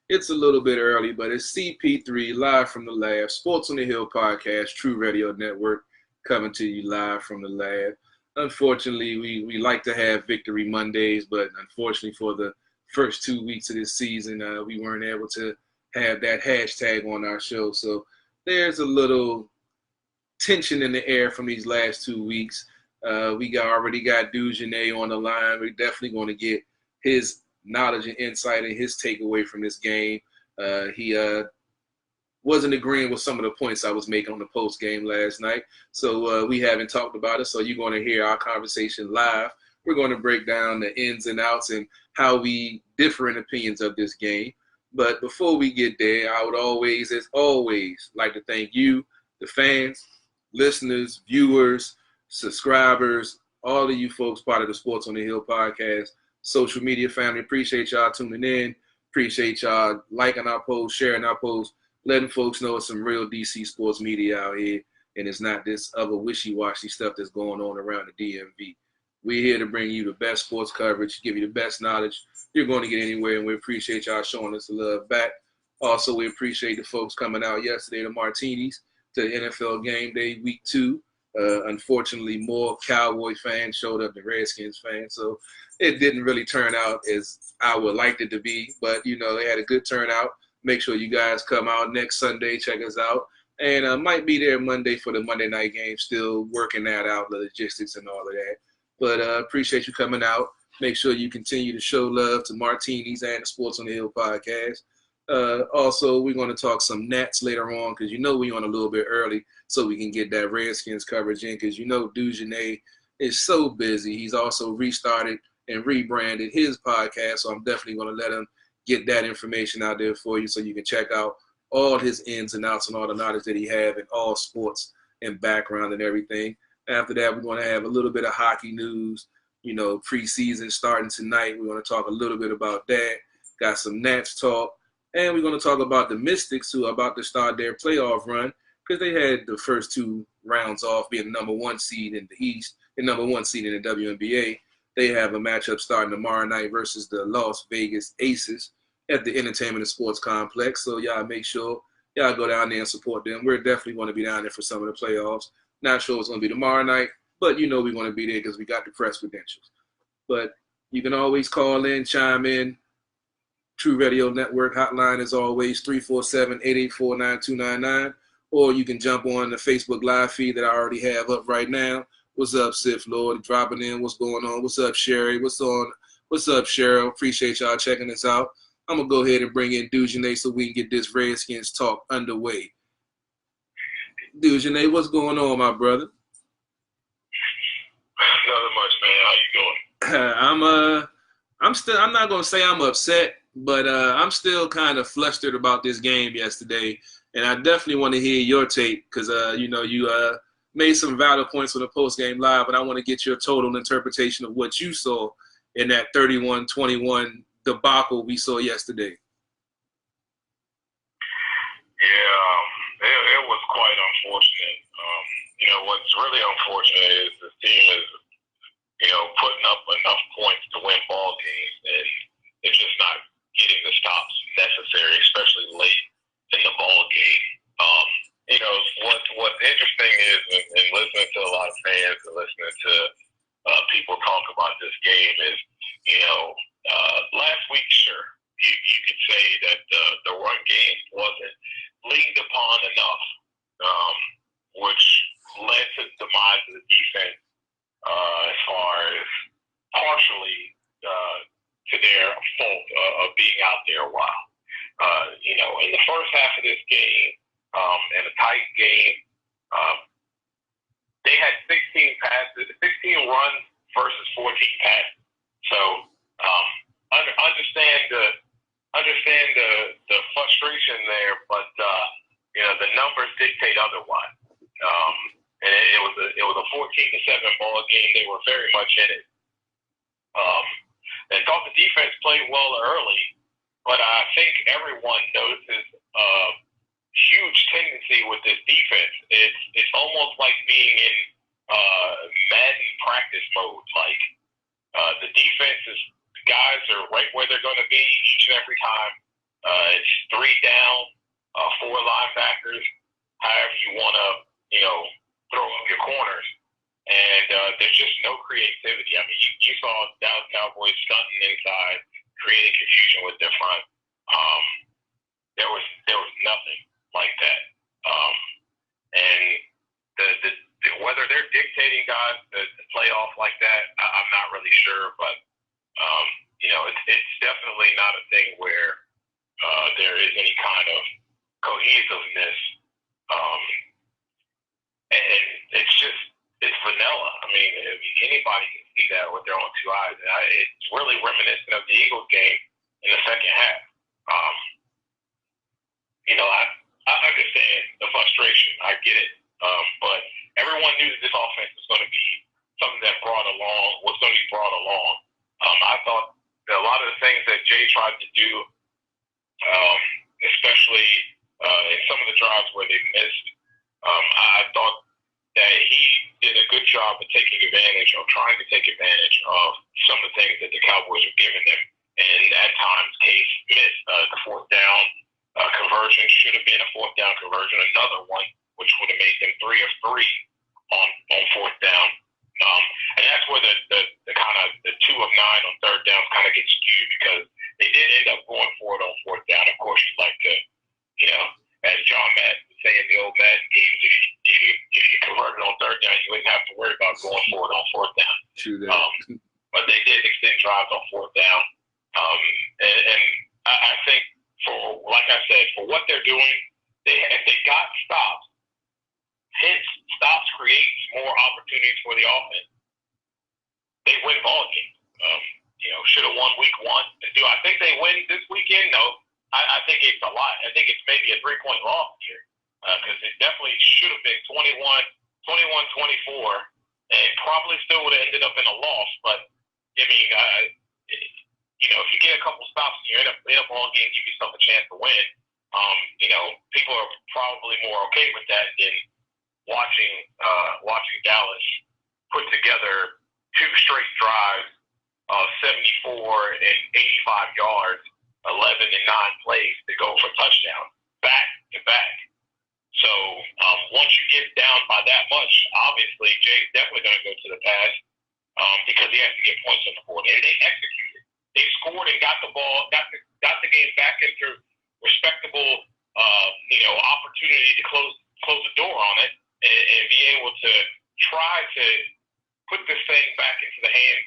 It's a little bit early, but it's CP3 live from the lab, Sports on the Hill podcast, True Radio Network, coming to you live from the lab. Unfortunately, we like to have Victory Mondays, but unfortunately for the first 2 weeks of this season, we weren't able to have that hashtag on our show. So there's a little tension in the air from these last 2 weeks. We already got DujunneaB on the line. We're definitely going to get his knowledge and insight and his takeaway from this game. He wasn't agreeing with some of the points I was making on the post game last night. So we haven't talked about it. So you're going to hear our conversation live. We're going to break down the ins and outs and how we differ in opinions of this game. But before we get there, I would always, as always, like to thank you, the fans, listeners, viewers, subscribers, all of you folks part of the Sports on the Hill podcast, social media family. Appreciate y'all tuning in. Appreciate y'all liking our posts, sharing our posts, letting folks know it's some real DC sports media out here, and it's not this other wishy-washy stuff that's going on around the DMV. We're here to bring you the best sports coverage, give you the best knowledge you're going to get anywhere, and we appreciate y'all showing us the love back. Also, we appreciate the folks coming out yesterday to Martinis, to NFL Game Day Week 2. Unfortunately, more Cowboy fans showed up than Redskins fans, so it didn't really turn out as I would like it to be. But, you know, they had a good turnout. Make sure you guys come out next Sunday, check us out. And might be there Monday for the Monday night game, still working that out, the logistics and all of that. But appreciate you coming out. Make sure you continue to show love to Martinis and the Sports on the Hill podcast. Also, we're going to talk some Nats later on because you know we're on a little bit early so we can get that Redskins coverage in because you know DujunneaB is so busy. He's also restarted and rebranded his podcast, so I'm definitely going to let him get that information out there for you so you can check out all his ins and outs and all the knowledge that he have in all sports and background and everything. After that, we're going to have a little bit of hockey news. You know, preseason starting tonight. We're going to talk a little bit about that. Got some Nats talk. And we're going to talk about the Mystics who are about to start their playoff run because they had the first 2 rounds off being the number 1 seed in the East and number 1 seed in the WNBA. They have a matchup starting tomorrow night versus the Las Vegas Aces at the Entertainment and Sports Complex. So y'all make sure y'all go down there and support them. We're definitely going to be down there for some of the playoffs. Not sure it's going to be tomorrow night, but you know we're going to be there because we got the press credentials. But you can always call in, chime in. True Radio Network hotline is always 347-884-9299. Or you can jump on the Facebook live feed that I already have up right now. What's up, Sif Lord? Dropping in. What's going on? What's up, Sherry? What's up, Cheryl? Appreciate y'all checking us out. I'm going to go ahead and bring in DujunneaB so we can get this Redskins talk underway. DujunneaB, what's going on, my brother? Nothing much, man. How you doing? I'm not going to say I'm upset, but I'm still kind of flustered about this game yesterday, and I definitely want to hear your take because, you know, you made some valid points on the post-game live, but I want to get your total interpretation of what you saw in that 31-21 debacle we saw yesterday. Yeah, it was quite unfortunate. You know, what's really unfortunate is the team is, you know, putting up enough points to win ball games, and it's just not getting the stops necessary, especially late in the ball game. You know, what's interesting is, in listening to a lot of fans and listening to people talk about this game is, you know, last week, sure, you could say that the run game wasn't leaned upon enough, which led to the demise of the defense as far as partially to their fault of being out there a while. You know, in the first half of this game, in a tight game, they had 16 passes, 16 runs versus 14 passes. So understand the frustration there, but you know, the numbers dictate otherwise. And it was a 14-7 ball game. They were very much in it. I thought the defense played well early, but I think everyone notices a huge tendency with this defense. It's almost like being in Madden practice mode. Like the defense is, guys are right where they're going to be each and every time. It's 3 down, 4 linebackers, however you want to, throw up your corners. And there's just no creativity. I mean, you saw Dallas Cowboys stunting inside, creating confusion with their front. There was nothing like that. And whether they're dictating guys to play off like that, I'm not really sure. But it's definitely not a thing where there is any kind of cohesiveness. And it's vanilla. I mean, anybody can see that with their own 2 eyes. It's really reminiscent of the Eagles game in the second half. I understand the frustration. I get it. But everyone knew that this offense was going to be something that was going to be brought along. I thought that a lot of the things that Jay tried to do, especially in some of the drives where they missed, I thought that he did a good job of trying to take advantage of some of the things that the Cowboys were giving them. And at times, Case missed. The 4th down conversion should have been a 4th down conversion, another one, which would have made them 3 of 3 on 4th down. And that's where the kind of the 2 of 9 on 3rd down kind of gets skewed, because they did end up going for it on 4th down. Of course, you'd like to, as John Madden would say in the old Madden games, if you converted on 3rd down, you wouldn't have to worry about going for it on 4th down. True that. But they did extend drives on 4th down. And I think, like I said, for what they're doing, if they got stops, hence stops creates more opportunities for the offense, they win ball games. Should have won week 1. Do I think they win this weekend? No. I think it's a lot. I think it's maybe a 3-point loss here, because it definitely should have been 21-24, and probably still would have ended up in a loss. But, I mean, if you get a couple stops and you're in a ball game, give yourself a chance to win. People are probably more okay with that than watching Dallas put together 2 straight drives of 74 and 85 yards, 11 and 9 plays to go for touchdowns back to back. So once you get down by that much, obviously Jay's definitely going to go to the pass because he has to get points on the board. And they executed. They scored and got the ball, got the game back into respectable, opportunity to close the door on it and be able to try to put this thing back into the hands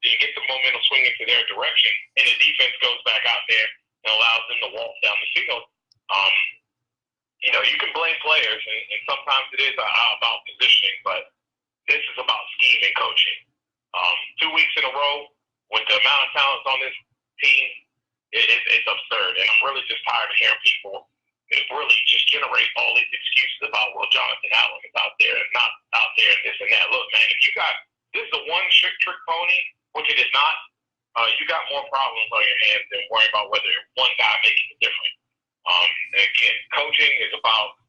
and get the momentum swinging to their direction. And the defense goes back out there and allows them to walk down the field. You can blame players, and sometimes it is about positioning, but this is about scheme and coaching. 2 weeks in a row with the amount of talent on this team, it's absurd. And I'm really just tired of hearing people really just generate all these excuses about, well, Jonathan Allen is out there and not out there and this and that. Look, man, if you got this is a one-trick pony, which it is not, you got more problems on your hands than worrying about whether one guy makes a difference. Again, coaching is about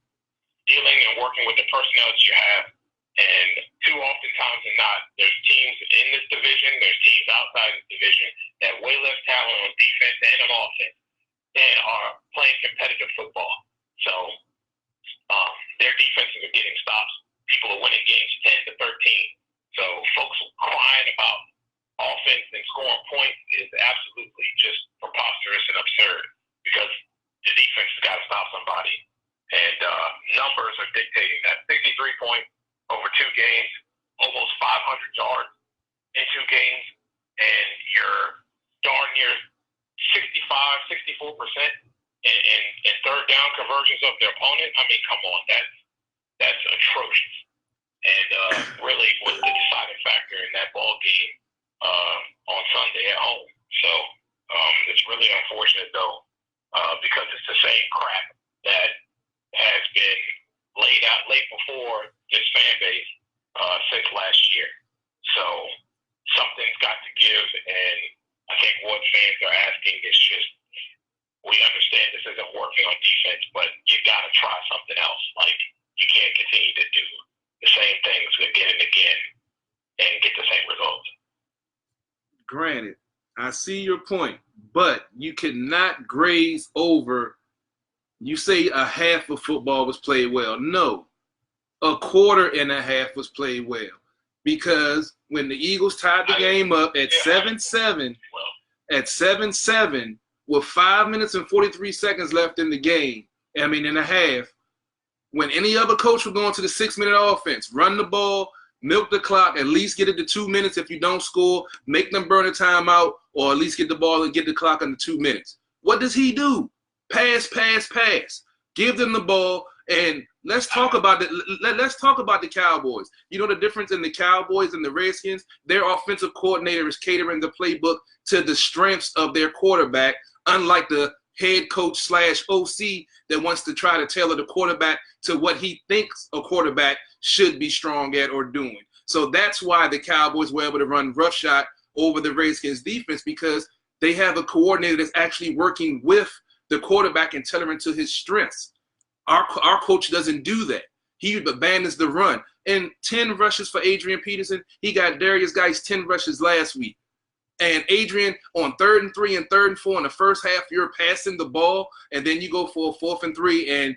dealing and working with the personnel that you have. And too often times than not, there's teams in this division, there's teams outside this division that way less talent on defense and on offense and are playing competitive football. So their defenses are getting stops. People are winning games 10-13. So folks crying about offense and scoring points is absolutely just preposterous and absurd, because the defense has got to stop somebody. And numbers are dictating that. 63 points over 2 games, almost 500 yards in 2 games, and you're darn near 64% in third down conversions of their opponent. I mean, come on, that's atrocious. And really was the deciding factor in that ball game on Sunday at home. So it's really unfortunate, though, because it's the same crap that has been laid before this fan base since last year. So something's got to give, and I think what fans are asking is just, we understand this isn't working on defense, but you got to try something else. Like, you can't continue to do the same things again and again and get the same results. Granted, I see your point, but you cannot graze over. You say a half of football was played well. No, a quarter and a half was played well. Because when the Eagles tied the game up at 7-7, with 5 minutes and 43 seconds left in the game, in a half, when any other coach would go into the 6-minute offense, run the ball, milk the clock, at least get it to 2 minutes. If you don't score, make them burn a timeout, or at least get the ball and get the clock under 2 minutes. What does he do? Pass, pass, pass. Give them the ball, and let's talk about the Cowboys. You know the difference in the Cowboys and the Redskins? Their offensive coordinator is catering the playbook to the strengths of their quarterback, unlike the head coach / OC that wants to try to tailor the quarterback to what he thinks a quarterback should be strong at or doing. So that's why the Cowboys were able to run roughshod over the Redskins defense, because they have a coordinator that's actually working with the quarterback and tailoring to his strengths. Our coach doesn't do that. He abandons the run. And 10 rushes for Adrian Peterson. He got Darius Geis 10 rushes last week. And Adrian, on 3rd and 3 and 3rd and 4 in the first half, you're passing the ball, and then you go for a 4th and 3, and,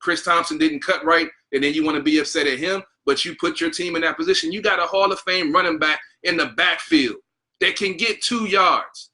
Chris Thompson didn't cut right, and then you want to be upset at him, but you put your team in that position. You got a Hall of Fame running back in the backfield that can get 2 yards.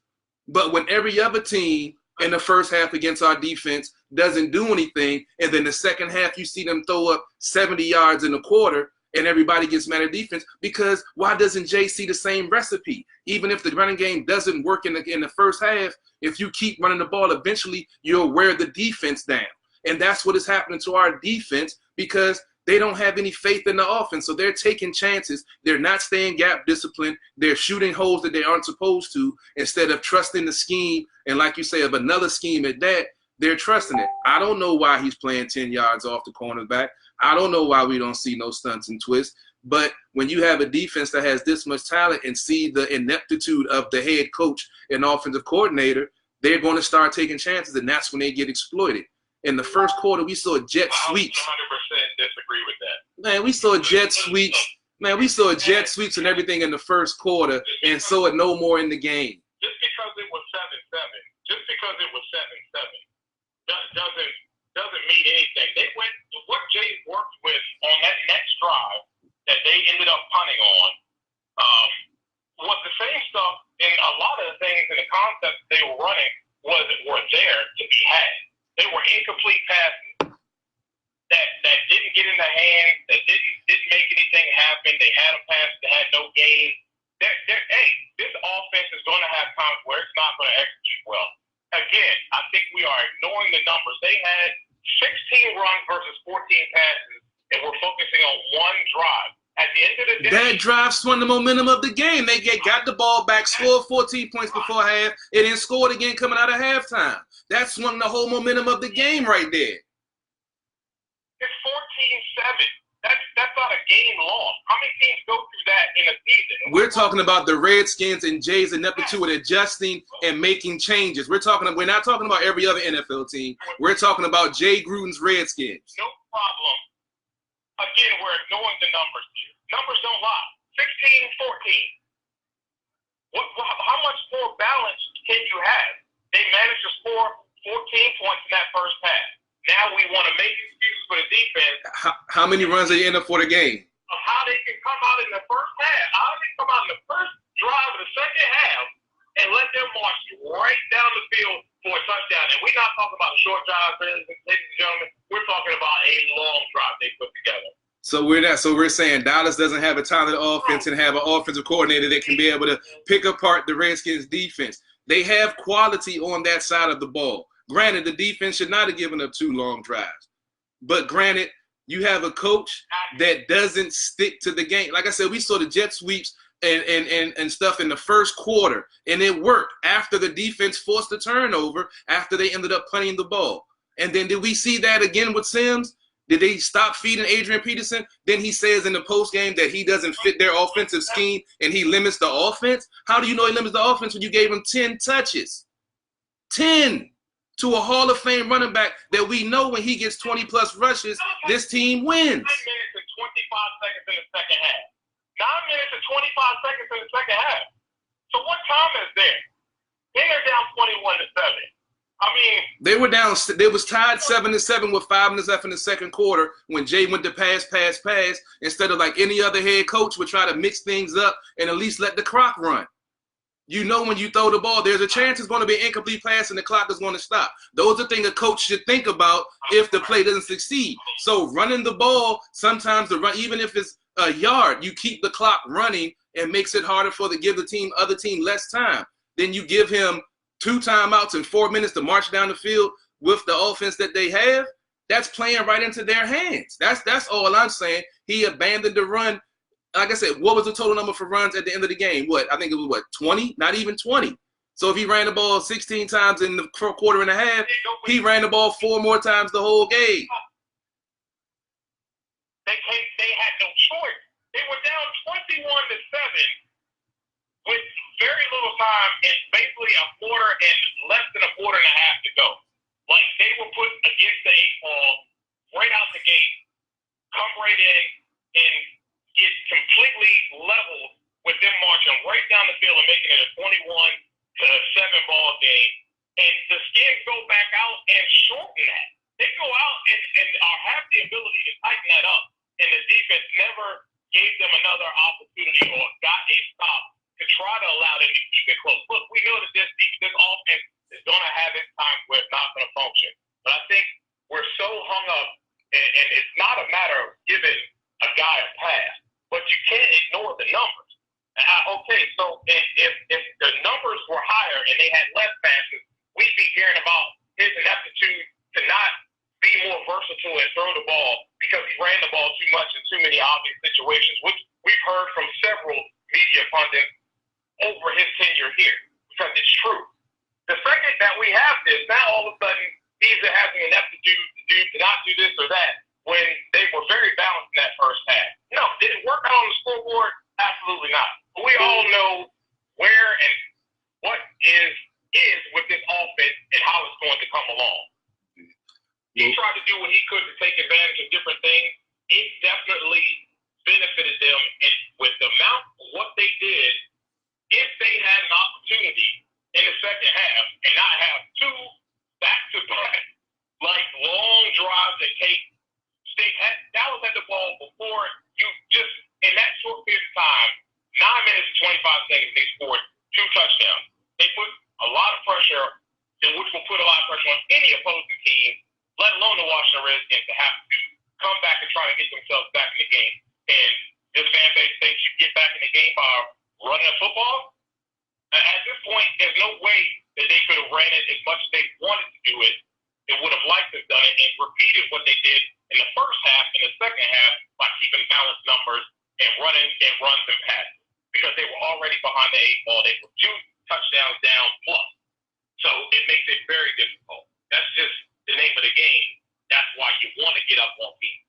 But when every other team in the first half against our defense doesn't do anything, and then the second half you see them throw up 70 yards in a quarter, and everybody gets mad at defense, because why doesn't Jay see the same recipe? Even if the running game doesn't work in the first half, if you keep running the ball, eventually you'll wear the defense down. And that's what is happening to our defense, because they don't have any faith in the offense. So they're taking chances. They're not staying gap disciplined. They're shooting holes that they aren't supposed to, instead of trusting the scheme. And like you say, of another scheme at that, they're trusting it. I don't know why he's playing 10 yards off the cornerback. I don't know why we don't see no stunts and twists. But when you have a defense that has this much talent and see the ineptitude of the head coach and offensive coordinator, they're going to start taking chances, and that's when they get exploited. In the first quarter, we saw jet sweeps. 100% disagree with that. Man, we saw jet sweeps. Man, we saw jet sweeps and everything in the first quarter, and saw it no more in the game. Just because it was 7-7, doesn't mean anything. They went what Jay worked with on that next drive that they ended up punting on was the same stuff, and a lot of the things and the concepts they were running were there to be had. They were incomplete passes that didn't get in the hands, that didn't make anything happen. They had a pass that had no gain. Hey, this offense is going to have times where it's not going to execute well. Again, I think we are ignoring the numbers. They had 16 runs versus 14 passes, and we're focusing on one drive. At the end of the day, that drive swung the momentum of the game. They got the ball back, scored 14 points before half, and then scored again coming out of halftime. That swung the whole momentum of the game right there. It's 14-7. That's not a game loss. How many teams go through that in a season? We're talking about the Redskins and Jay's ineptitude with adjusting and making changes. We're not talking about every other NFL team. We're talking about Jay Gruden's Redskins. No problem. Again, we're ignoring the numbers here. Numbers don't lie. 16-14. How much more balance can you have? They managed to score 14 points in that first half. Now we want to make excuses for the defense. How many runs did they end up for the game? Of how they can come out in the first half. How they come out in the first drive of the second half and let them march right down the field for a touchdown. And we're not talking about a short drive, ladies and gentlemen. We're talking about a long drive they put together. So we're saying Dallas doesn't have a talented offense and have an offensive coordinator that can be able to pick apart the Redskins defense. They have quality on that side of the ball. Granted, the defense should not have given up 2 long drives. But granted, you have a coach that doesn't stick to the game. Like I said, we saw the jet sweeps and stuff in the first quarter, and it worked after the defense forced the turnover, after they ended up punting the ball. And then did we see that again with Sims? Did they stop feeding Adrian Peterson? Then he says in the postgame that he doesn't fit their offensive scheme and he limits the offense. How do you know he limits the offense when you gave him 10 touches? 10 to a Hall of Fame running back that we know when he gets 20-plus rushes, this team wins. 9 minutes and 25 seconds in the second half. 9 minutes and 25 seconds in the second half. So what time is there? Then they're down 21-7. I mean, they were down. They was tied 7-7 with 5 minutes left in the second quarter when Jay went to pass. Instead of like any other head coach would try to mix things up and at least let the clock run. You know, when you throw the ball, there's a chance it's going to be an incomplete pass and the clock is going to stop. Those are things a coach should think about if the play doesn't succeed. So running the ball, sometimes the run, even if it's a yard, you keep the clock running and makes it harder for the other team less time. Then you give him 2 timeouts and 4 minutes to march down the field with the offense that they have. That's playing right into their hands. That's all I'm saying. He abandoned the run. Like I said, what was the total number for runs at the end of the game? I think it was 20? Not even 20. So if he ran the ball 16 times in the quarter and a half, he ran the ball 4 more times the whole game. They had no choice. They were down 21-7 with very little time and basically a quarter and less than a quarter and a half to go. Like, they were put against the 8 ball right out the gate, come right in and get completely level with them marching right down the field and making it a 21-7 ball game. And the Skins go back out and shorten that. They go out and have the ability to tighten that up. And the defense never gave them another opportunity or got a stop to try to allow them to keep it close. Look, we know that this offense is going to have its times where it's not going to function. But I think we're so hung up, and it's not a matter of giving a guy a pass, but you can't ignore the numbers. Okay, so if the numbers were higher and they had less passes, we'd be hearing about his ineptitude to not be more versatile and throw the ball because he ran the ball too much in too many obvious situations, which we've heard from several media pundits over his tenure here, because it's true. The second that we have this, now all of a sudden he's having an ineptitude to not do this or that when they were very balanced in that first half. No, did it work out on the scoreboard? Absolutely not. But we all know where and what is with this offense and how it's going to come along. He tried to do what he could to take advantage of different things. It definitely benefited them, and with the amount of what they did, if they had an opportunity in the second half and not have 2 back-to-back, like long drives that Dallas had the ball before you just, in that short period of time, 9 minutes and 25 seconds, they scored 2 touchdowns. They put a lot of pressure, which will put a lot of pressure on any opposing team, let alone the Washington Redskins, to have to come back and try to get themselves back in the game. And this fan base thinks you get back in the game by running a football. At this point, there's no way that they could have ran it as much as they wanted to do it. They would have liked to have done it and repeated what they did in the first half and the second half by keeping balanced numbers and running and runs and passes, because they were already behind the 8 ball. They were 2 touchdowns down plus. So it makes it very difficult. That's just the name of the game. That's why you want to get up on people.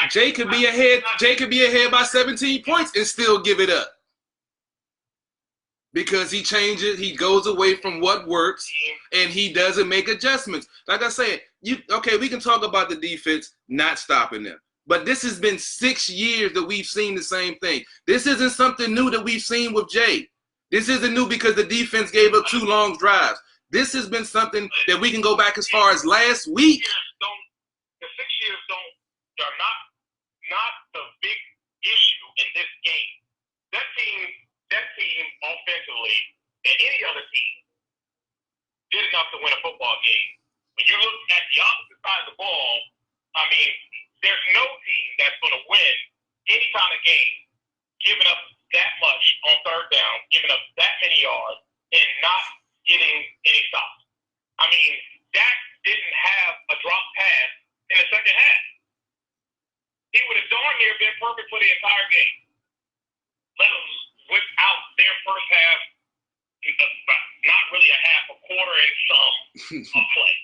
Jay could be ahead. Jay could be ahead by 17 points and still give it up, because he changes. He goes away from what works, and he doesn't make adjustments. Like I said, we can talk about the defense not stopping them, but this has been 6 years that we've seen the same thing. This isn't something new that we've seen with Jay. This isn't new because the defense gave up 2 long drives. This has been something that we can go back as far as last week. The 6 years are not the big issue in this game. That team offensively and any other team did enough to win a football game. When you look at the opposite side of the ball, I mean, there's no team that's going to win any kind of game giving up that much on third down, giving up that many yards, and not getting any stops. I mean, Dak didn't have a drop pass in the second half. He would have darn near been perfect for the entire game. Without their first half, not really a half, a quarter and some of play.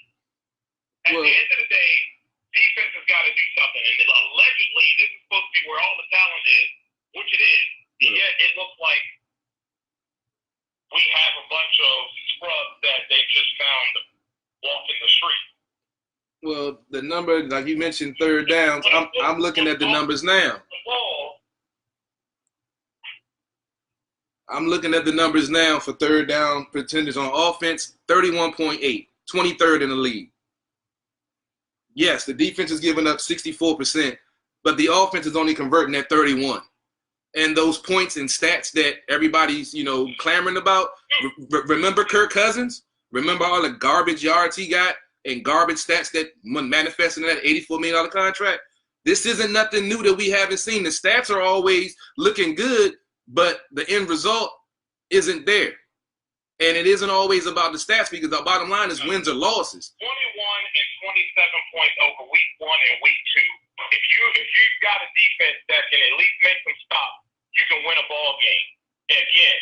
At the end of the day, defense has got to do something. And allegedly, this is supposed to be where all the talent is, which it is. And yet it looks like we have a bunch of scrubs that they just found walking the street. Well, the number, like you mentioned, third downs, I'm looking at the numbers now. I'm looking at the numbers now for third down percentage on offense, 31.8, 23rd in the league. Yes, the defense is giving up 64%, but the offense is only converting at 31. And those points and stats that everybody's, clamoring about, remember Kirk Cousins? Remember all the garbage yards he got and garbage stats that manifested in that $84 million contract? This isn't nothing new that we haven't seen. The stats are always looking good, but the end result isn't there. And it isn't always about the stats, because the bottom line is wins or losses. 21 and 27 points over week 1 and week 2. If you've got a defense that can at least make some stops, you can win a ball game. And again,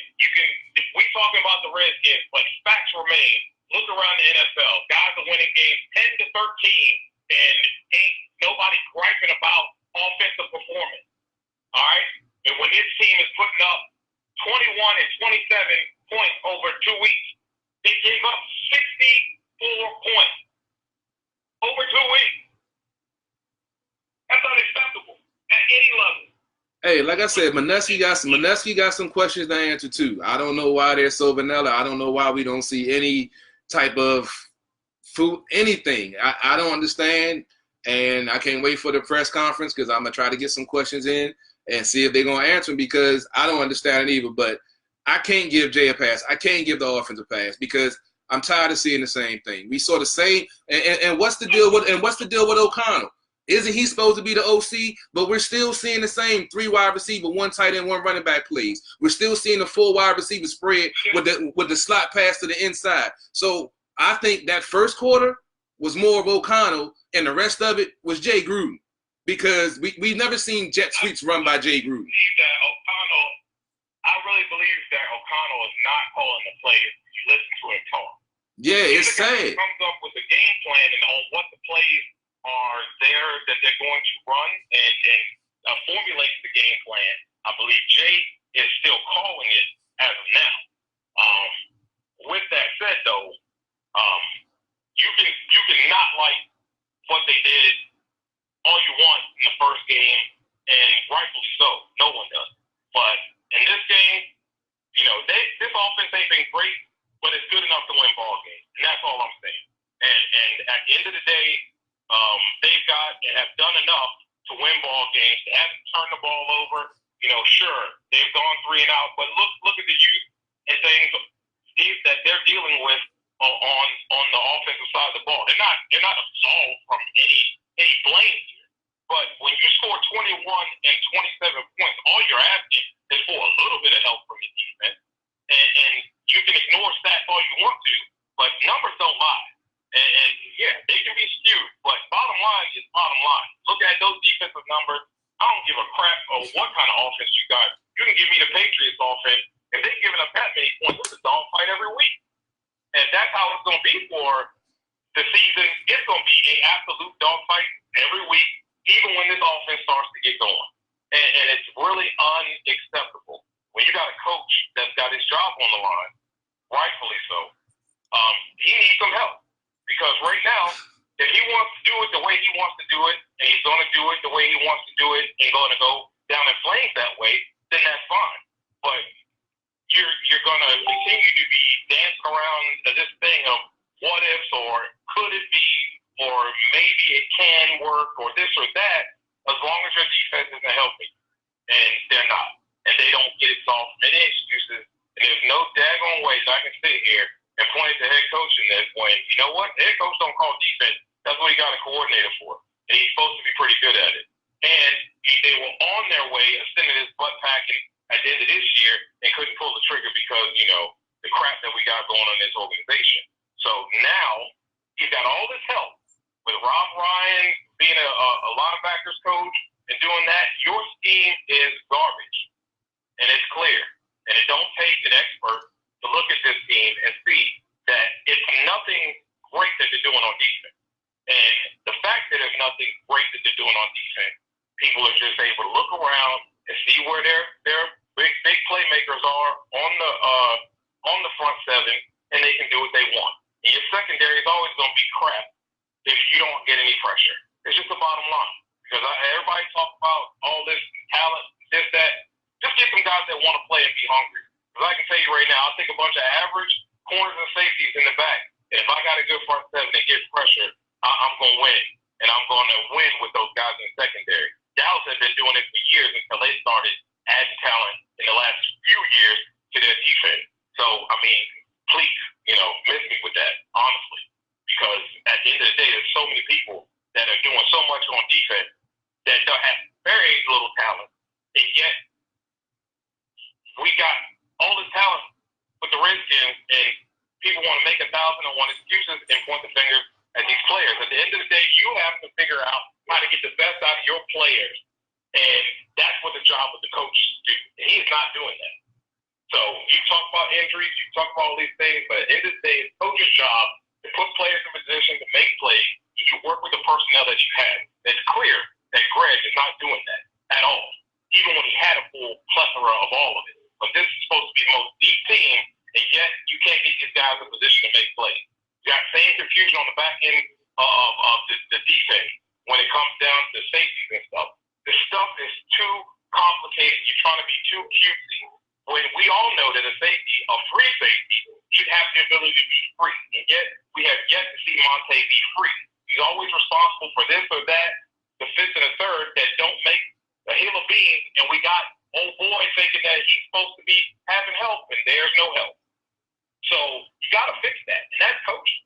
if we talking about the Redskins, but facts remain. Look around the NFL. Guys are winning games 10 to 13, and ain't nobody griping about offensive performance. All right? And when this team is putting up 21 and 27 points over 2 weeks, they gave up 64 points over 2 weeks. That's unacceptable at any level. Hey, like I said, Manusky got some questions to answer too. I don't know why they're so vanilla. I don't know why we don't see any type of food, anything. I don't understand, and I can't wait for the press conference, because I'm gonna try to get some questions in and see if they're gonna answer them, because I don't understand it either. But I can't give Jay a pass. I can't give the offense a pass, because I'm tired of seeing the same thing. We saw the same. And what's the deal with O'Connell? Isn't he supposed to be the OC? But we're still seeing the same 3 wide receiver, 1 tight end, 1 running back plays. We're still seeing the 4 wide receiver spread with the slot pass to the inside. So I think that first quarter was more of O'Connell, and the rest of it was Jay Gruden, because we've never seen jet sweeps run by Jay Gruden. I really believe that O'Connell is not calling the plays. You listen to him talk. Yeah, it's sad. He comes up with a game plan and on what the plays are there that they're going to run, and formulates the game plan. I believe Jay is still calling it as of now. With that said, though, you can not like what they did all you want in the first game, and rightfully so. No one does. But in this game, this offense ain't been great, but it's good enough to win ball games, and that's all I'm saying. And at the end of the day, they've got and have done enough to win ball games. They haven't turned the ball over. Sure, they've gone 3 and out, but look at the youth and things that they're dealing with on the offensive side of the ball. They're not absolved from any blame here. But when you score 21 and 27 points, all you're asking is for a little bit of help from your defense. And you can ignore stats all you want to, but numbers don't lie. And yeah, they can be skewed, but bottom line is bottom line. Look at those defensive numbers. I don't give a crap of what kind of offense you got. You can give me the Patriots offense. If they're giving up that many points, it's a dogfight every week. And that's how it's going to be for the season. It's going to be an absolute dogfight every week, even when this offense starts to get going. And it's really unacceptable. When you got a coach that's got his job on the line, rightfully so, he needs some help. Because right now, if he wants to do it the way he wants to do it, and he's going to do it the way he wants to do it, and going to go down in flames that way, then that's fine. But you're going to continue to be dancing around this thing of what ifs, or could it be, or maybe it can work, or this or that, as long as your defense isn't helping. And they're not. And they don't get it solved from any excuses. And there's no daggone way that I can sit here and point at the head coach in this when, you know what, the head coach don't call defense. That's what he got a coordinator for. And he's supposed to be pretty good at it. And they were on their way of sending his butt packing at the end of this year and couldn't pull the trigger because, the crap that we got going on in this organization. So now he's got all this help with Rob Ryan being a linebackers coach and doing that. Your scheme is garbage. And it's clear. And it don't take an expert to look at this team and see that it's nothing great that they're doing on defense. And the fact that there's nothing great that they're doing on defense, people are just able to look around and see where their big playmakers are on the front seven, and they can do what they want. And your secondary is always going to be crap if you don't get any pressure. It's just the bottom line. Because everybody talk about all this talent, this, that. Just get some guys that want to play and be hungry. Because I can tell you right now, I'll take a bunch of average corners and safeties in the back. And if I got a good front seven that gets pressure, I'm going to win. And I'm going to win with those guys in the secondary. Dallas has been doing it for years until they started adding talent in the last few years to their defense. So, I mean, please, miss me with that, honestly. Because at the end of the day, there's so many people that are doing so much on defense that have very little talent. And yet, we got all this talent with the Redskins, and people want to make 1,000 and want excuses and point the fingers at these players. At the end of the day, you have to figure out how to get the best out of your players, and that's what the job of the coach do. And he's not doing that. So you talk about injuries, you talk about all these things, but at the end of the day, it's the coach's job to put players in position to make plays. You should work with the personnel that you have. It's clear that Greg is not doing that at all, even when he had a full plethora of all of it. But this is supposed to be the most deep team, and yet you can't get these guys in position to make plays. You got same confusion on the back end of the defense when it comes down to safeties and stuff. The stuff is too complicated. You're trying to be too cutesy. When we all know that a safety, a free safety, should have the ability to be free. And yet, we have yet to see Monte be free. He's always responsible for this or that, the fifth and the third, that don't make a hill of beans. And we got old boy thinking that he's supposed to be having help, and there's no help. So you got to fix that, and that's coaching.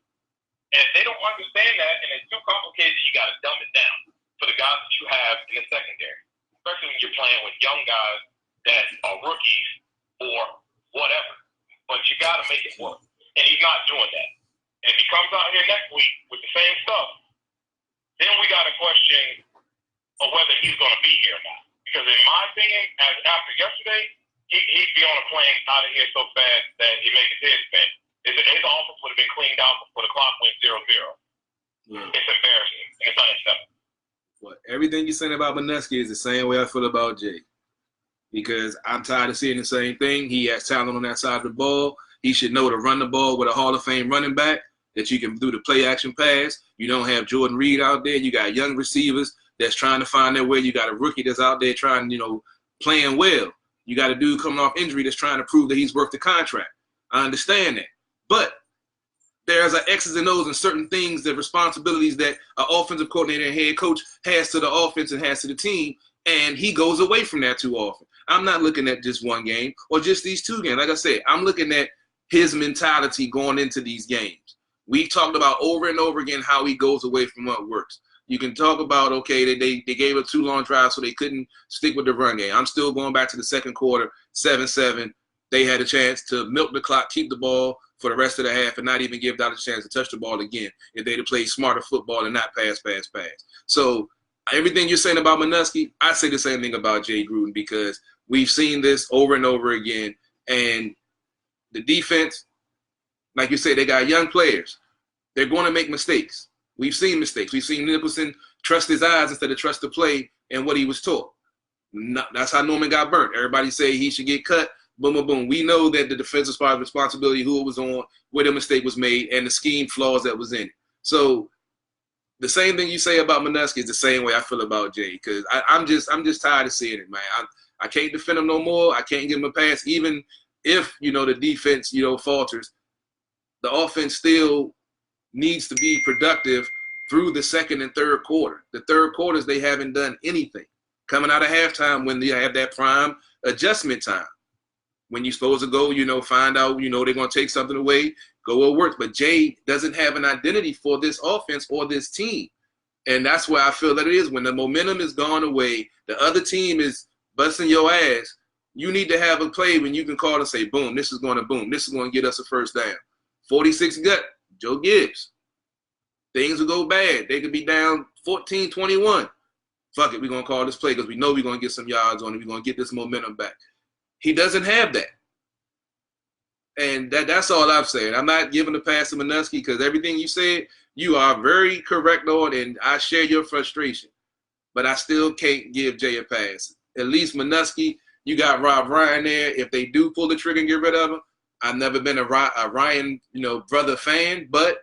And if they don't understand that, and it's too complicated, you got to dumb it down for the guys that you have in the secondary, especially when you're playing with young guys that are rookies or whatever. But you got to make it work, and he's not doing that. And if he comes out here next week with the same stuff, then we got to question of whether he's going to be here or not. Because in my opinion, after yesterday, he'd be on a plane out of here so fast that he makes his head spin. His offense would have been cleaned out before the clock went 0-0. Yeah. It's embarrassing, and it's unacceptable. Well, everything you're saying about Manusky is the same way I feel about Jay. Because I'm tired of seeing the same thing. He has talent on that side of the ball. He should know to run the ball with a Hall of Fame running back that you can do the play-action pass. You don't have Jordan Reed out there. You got young receivers that's trying to find their way. You got a rookie that's out there trying, playing well. You got a dude coming off injury that's trying to prove that he's worth the contract. I understand that. But there's an X's and O's and certain things, the responsibilities that an offensive coordinator and head coach has to the offense and has to the team, and he goes away from that too often. I'm not looking at just one game or just these two games. Like I said, I'm looking at his mentality going into these games. We've talked about over and over again how he goes away from what works. You can talk about, okay, they gave up 2 long drives so they couldn't stick with the run game. I'm still going back to the second quarter, 7-7. They had a chance to milk the clock, keep the ball for the rest of the half, and not even give Dallas a chance to touch the ball again if they'd have played smarter football and not pass. So everything you're saying about Manusky, I say the same thing about Jay Gruden, because we've seen this over and over again. And the defense, like you said, they got young players. They're going to make mistakes. We've seen mistakes. We've seen Nicholson trust his eyes instead of trust the play and what he was taught. That's how Norman got burnt. Everybody say he should get cut. Boom, boom, boom. We know that the defensive part of responsibility, who it was on, where the mistake was made, and the scheme flaws that was in it. So the same thing you say about Manusky is the same way I feel about Jay, because I'm just tired of seeing it, man. I can't defend him no more. I can't give him a pass. Even if, the defense, falters, the offense still needs to be productive through the second and third quarter. The third quarters, they haven't done anything. Coming out of halftime when they have that prime adjustment time. When you're supposed to go, find out, they're going to take something away, go where it works. But Jay doesn't have an identity for this offense or this team. And that's where I feel that it is. When the momentum is gone away, the other team is busting your ass, you need to have a play when you can call and say, boom, this is going to boom. This is going to get us a first down. 46 gut, Joe Gibbs. Things will go bad. They could be down 14-21. Fuck it, we're going to call this play because we know we're going to get some yards on it. We're going to get this momentum back. He doesn't have that. And that's all I'm saying. I'm not giving a pass to Manusky because everything you said, you are very correct on, and I share your frustration. But I still can't give Jay a pass. At least Manusky, you got Rob Ryan there. If they do pull the trigger and get rid of him, I've never been a Ryan, brother fan, but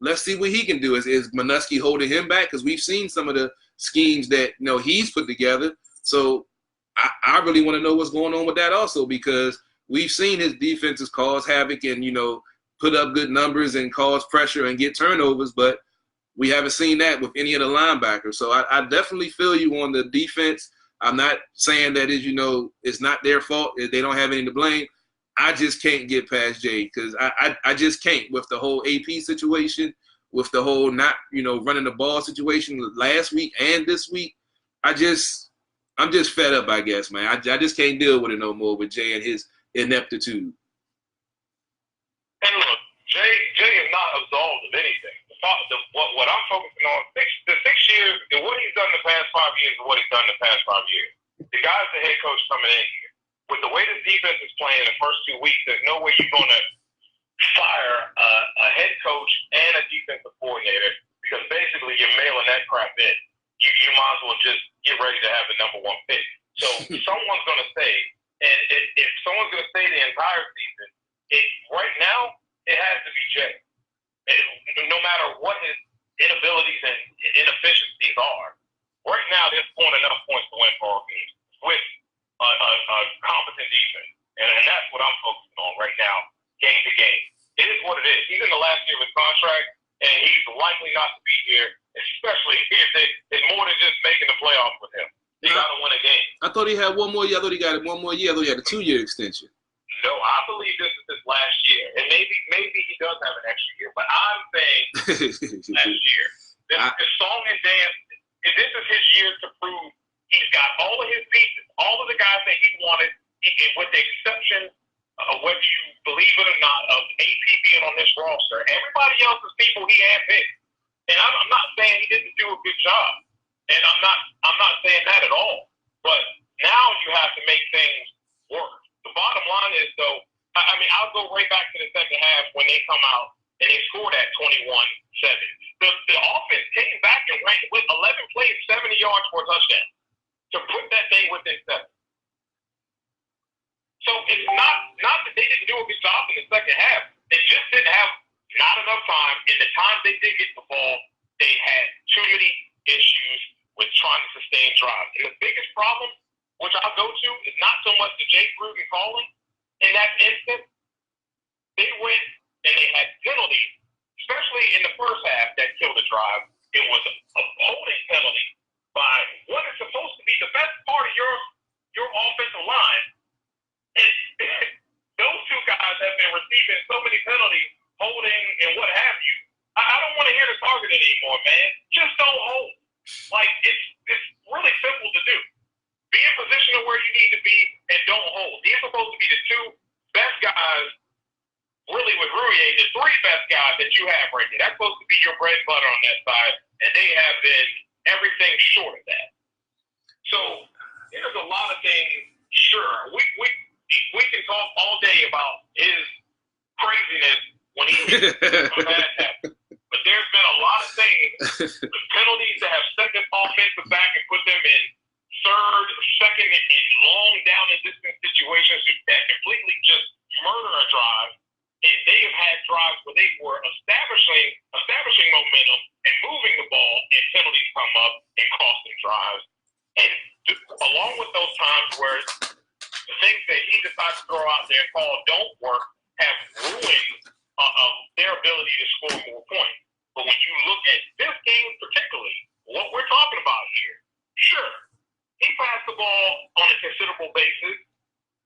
let's see what he can do. Is Manusky holding him back? Because we've seen some of the schemes that he's put together. So I really want to know what's going on with that also, because we've seen his defenses cause havoc and, you know, put up good numbers and cause pressure and get turnovers, but we haven't seen that with any of the linebackers. So I definitely feel you on the defense. I'm not saying that is, you know, it's not their fault. They don't have any to blame. I just can't get past Jay because I just can't with the whole AP situation, with the whole not, you know, running the ball situation last week and this week. I'm just fed up, I guess, man. I just can't deal with it no more with Jay and his ineptitude. And look, Jay is not absolved of anything. What I'm focusing on, the 6 years, and what he's done the past 5 years and what he's done the past 5 years. The guy's the head coach coming in here. With the way this defense is playing the first 2 weeks, there's no way you're going to fire a head coach and a defensive coordinator because basically you're mailing that crap in. You might as well just get ready to have the number 1 pick. So someone's going to stay, and if someone's going to stay the entire season, right now it has to be Jay. No matter what his inabilities and inefficiencies are, right now they're scoring enough points to win ball games with a competent defense, and that's what I'm focusing on right now, game to game. It is what it is. He's in the last year of his contract, and he's likely not to be here, especially if it's more than just making the playoffs with him. He got to win a game. I thought he had one more year. I thought he got one more year. I thought he had a 2-year extension. No, I believe this is his last year, and maybe he does have an extra year, but I'm saying last year. This song and dance, this is his year to prove he's got all of his pieces, all of the guys that he wanted, with the exception of whether you believe it or not, of AP being on this roster. Everybody else is people he handpicked, and I'm not saying he didn't do a good job, and I'm not saying that at all. But now you have to make things work. The bottom line is, though, I mean, I'll go right back to the second half when they come out and they scored at 21-7. The offense came back and ran with 11 plays, 70 yards for a touchdown to put that thing within 7. So it's not that they didn't do a good job in the second half. They just didn't have not enough time. And the time they did get the ball, they had too many issues with trying to sustain drives. And the biggest problem, which I'll go to, is not so much the Jake Gruden calling. In that instant, they went and they had penalties, especially in the first half, that killed the drive. It was a holding penalty by what is supposed to be the best part of your offensive line. And those two guys have been receiving so many penalties, holding and what have you. I don't want to hear the target anymore, man. Just don't hold. Like, it's really simple to do. Be in position of where you need to be and don't hold. These are supposed to be the 2 best guys, really with Rouillet, the 3 best guys that you have right there. That's supposed to be your bread and butter on that side, and they have been everything short of that. So there's a lot of things. Sure, we can talk all day about his craziness when he bad happen. But there's been a lot of things, the penalties that have set this offensive back and put them in third, second, and long down and distance situations that completely just murder a drive. And they have had drives where they were establishing momentum and moving the ball, and penalties come up and cost them drives. And along with those times where the things that he decides to throw out there and call don't work have ruined their ability to score more points. But when you look at this game particularly, what we're talking about here, sure, he passed the ball on a considerable basis.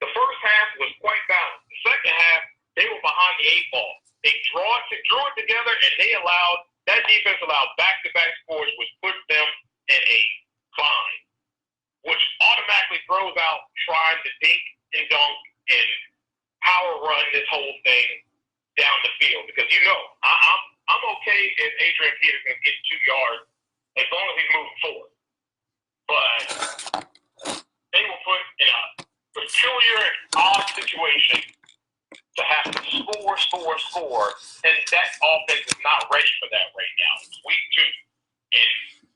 The first half was quite balanced. The second half, they were behind the 8 ball. They drew it together, and that defense allowed back-to-back scores, which put them in a bind, which automatically throws out trying to dink and dunk and power run this whole thing down the field. Because, I'm okay if Adrian Peterson gets 2 yards as long as he's moving forward. But they were put in a peculiar, odd situation to have to score, and that offense is not ready for that right now. It's week 2, and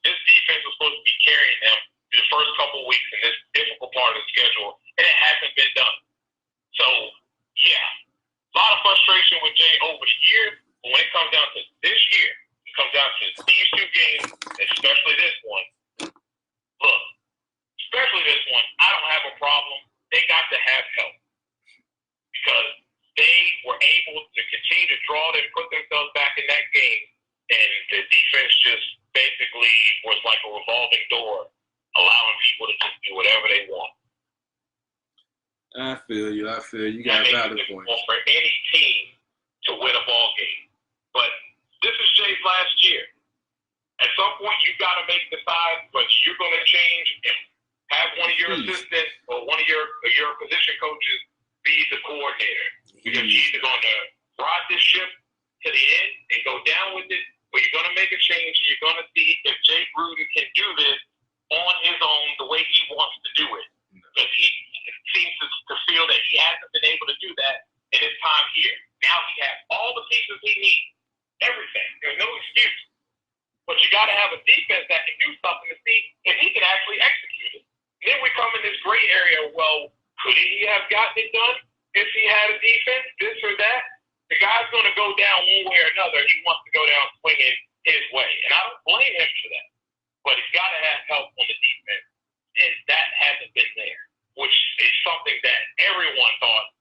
this defense was supposed to be carrying them through the first couple of weeks in this difficult part of the schedule, and it hasn't been done. So, yeah, a lot of frustration with Jay over the years, but when it comes down to this year, it comes down to these 2 games, especially this one. Look, especially this one, I don't have a problem. They got to have help. because they were able to continue to draw and put themselves back in that game, and the defense just basically was like a revolving door, allowing people to just do whatever they want. I feel you. You got a valid point. For any team to win a ball game. But this is Jay's last year. At some point, you've got to make the decide, but you're going to change and have one of your assistants or one of your position coaches be the coordinator. Because you're either going to ride this ship to the end and go down with it, or you're going to make a change and you're going to see if Jay Gruden can do this on his own the way he wants to do it. Because he seems to feel that he hasn't been able to do that in his time here. Now he has all the pieces he needs. Everything. There's no excuse. But you got to have a defense that can do something to see if he can actually execute it. And then we come in this gray area. Well, could he have gotten it done if he had a defense, this or that? The guy's going to go down one way or another. He wants to go down swinging his way. And I don't blame him for that. But he's got to have help on the defense. And that hasn't been there, which is something that everyone thought,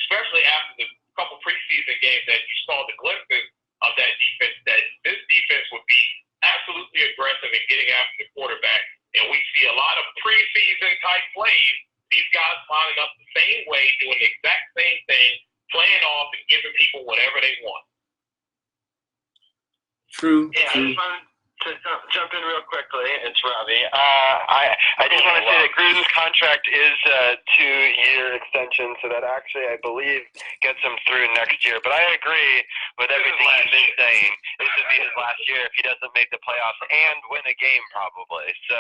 especially after the couple preseason games that you saw the glimpses of that defense, that this defense would be absolutely aggressive in getting after the quarterback. And we see a lot of preseason type plays, these guys lining up the same way, doing the exact same thing, playing off and giving people whatever they want. True. Yeah, I just wanted to jump in real quickly. It's Robbie. I just want to say that Gruden's contract is a 2-year extension, so that actually, I believe, gets him through next year. But I agree with everything he's been saying. This would be his last year if he doesn't make the playoffs and win a game, probably. So,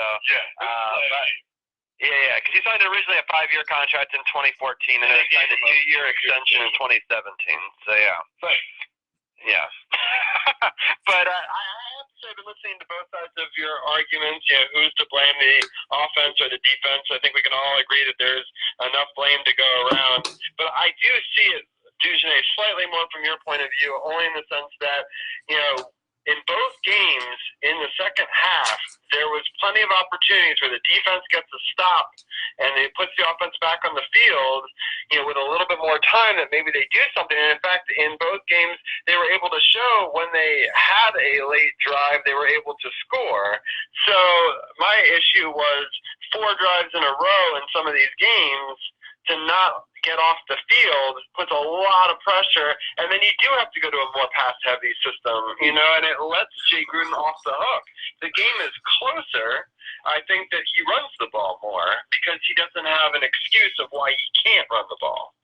yeah, because he signed originally a 5-year contract in 2014 and then signed a 2-year extension in 2017. So, yeah. Yeah. But I have to say, I've been listening to both sides of your arguments, who's to blame, the offense or the defense. I think we can all agree that there's enough blame to go around. But I do see it, Dujunne, slightly more from your point of view, only in the sense that, in both games, in the second half, there was plenty of opportunities where the defense gets a stop and it puts the offense back on the field, with a little bit more time that maybe they do something. And in fact, in both games, they were able to show when they had a late drive, they were able to score. So my issue was 4 drives in a row in some of these games to not get off the field puts a lot of pressure, and then you do have to go to a more pass-heavy system, and it lets Jay Gruden off the hook. The game is closer. I think that he runs the ball more because he doesn't have an excuse of why he can't run the ball.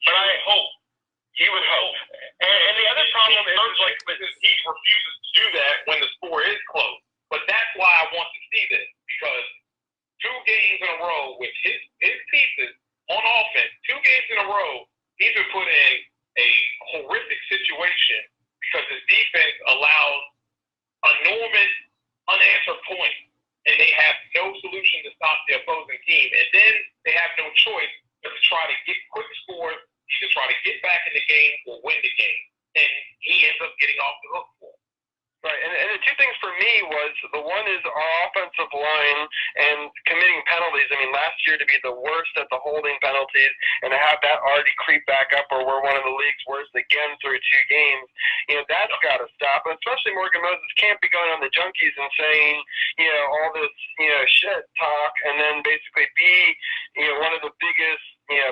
But he would hope. And the other problem is he refuses to do that when the score is close. But that's why I want to see this, because 2 games in a row with his pieces on offense, 2 games in a row, he's been put in a horrific situation because his defense allows enormous unanswered points, and they have no solution to stop the opposing team. And then they have no choice but to try to get quick scores, either try to get back in the game or win the game. And he ends up getting off the hook for it. Right, and the 2 things for me was, the one is our offensive line and committing penalties. I mean, last year to be the worst at the holding penalties and to have that already creep back up, or we're one of the league's worst again through 2 games, that's got to stop. And especially Morgan Moses can't be going on the junkies and saying, all this, shit talk, and then basically be, one of the biggest,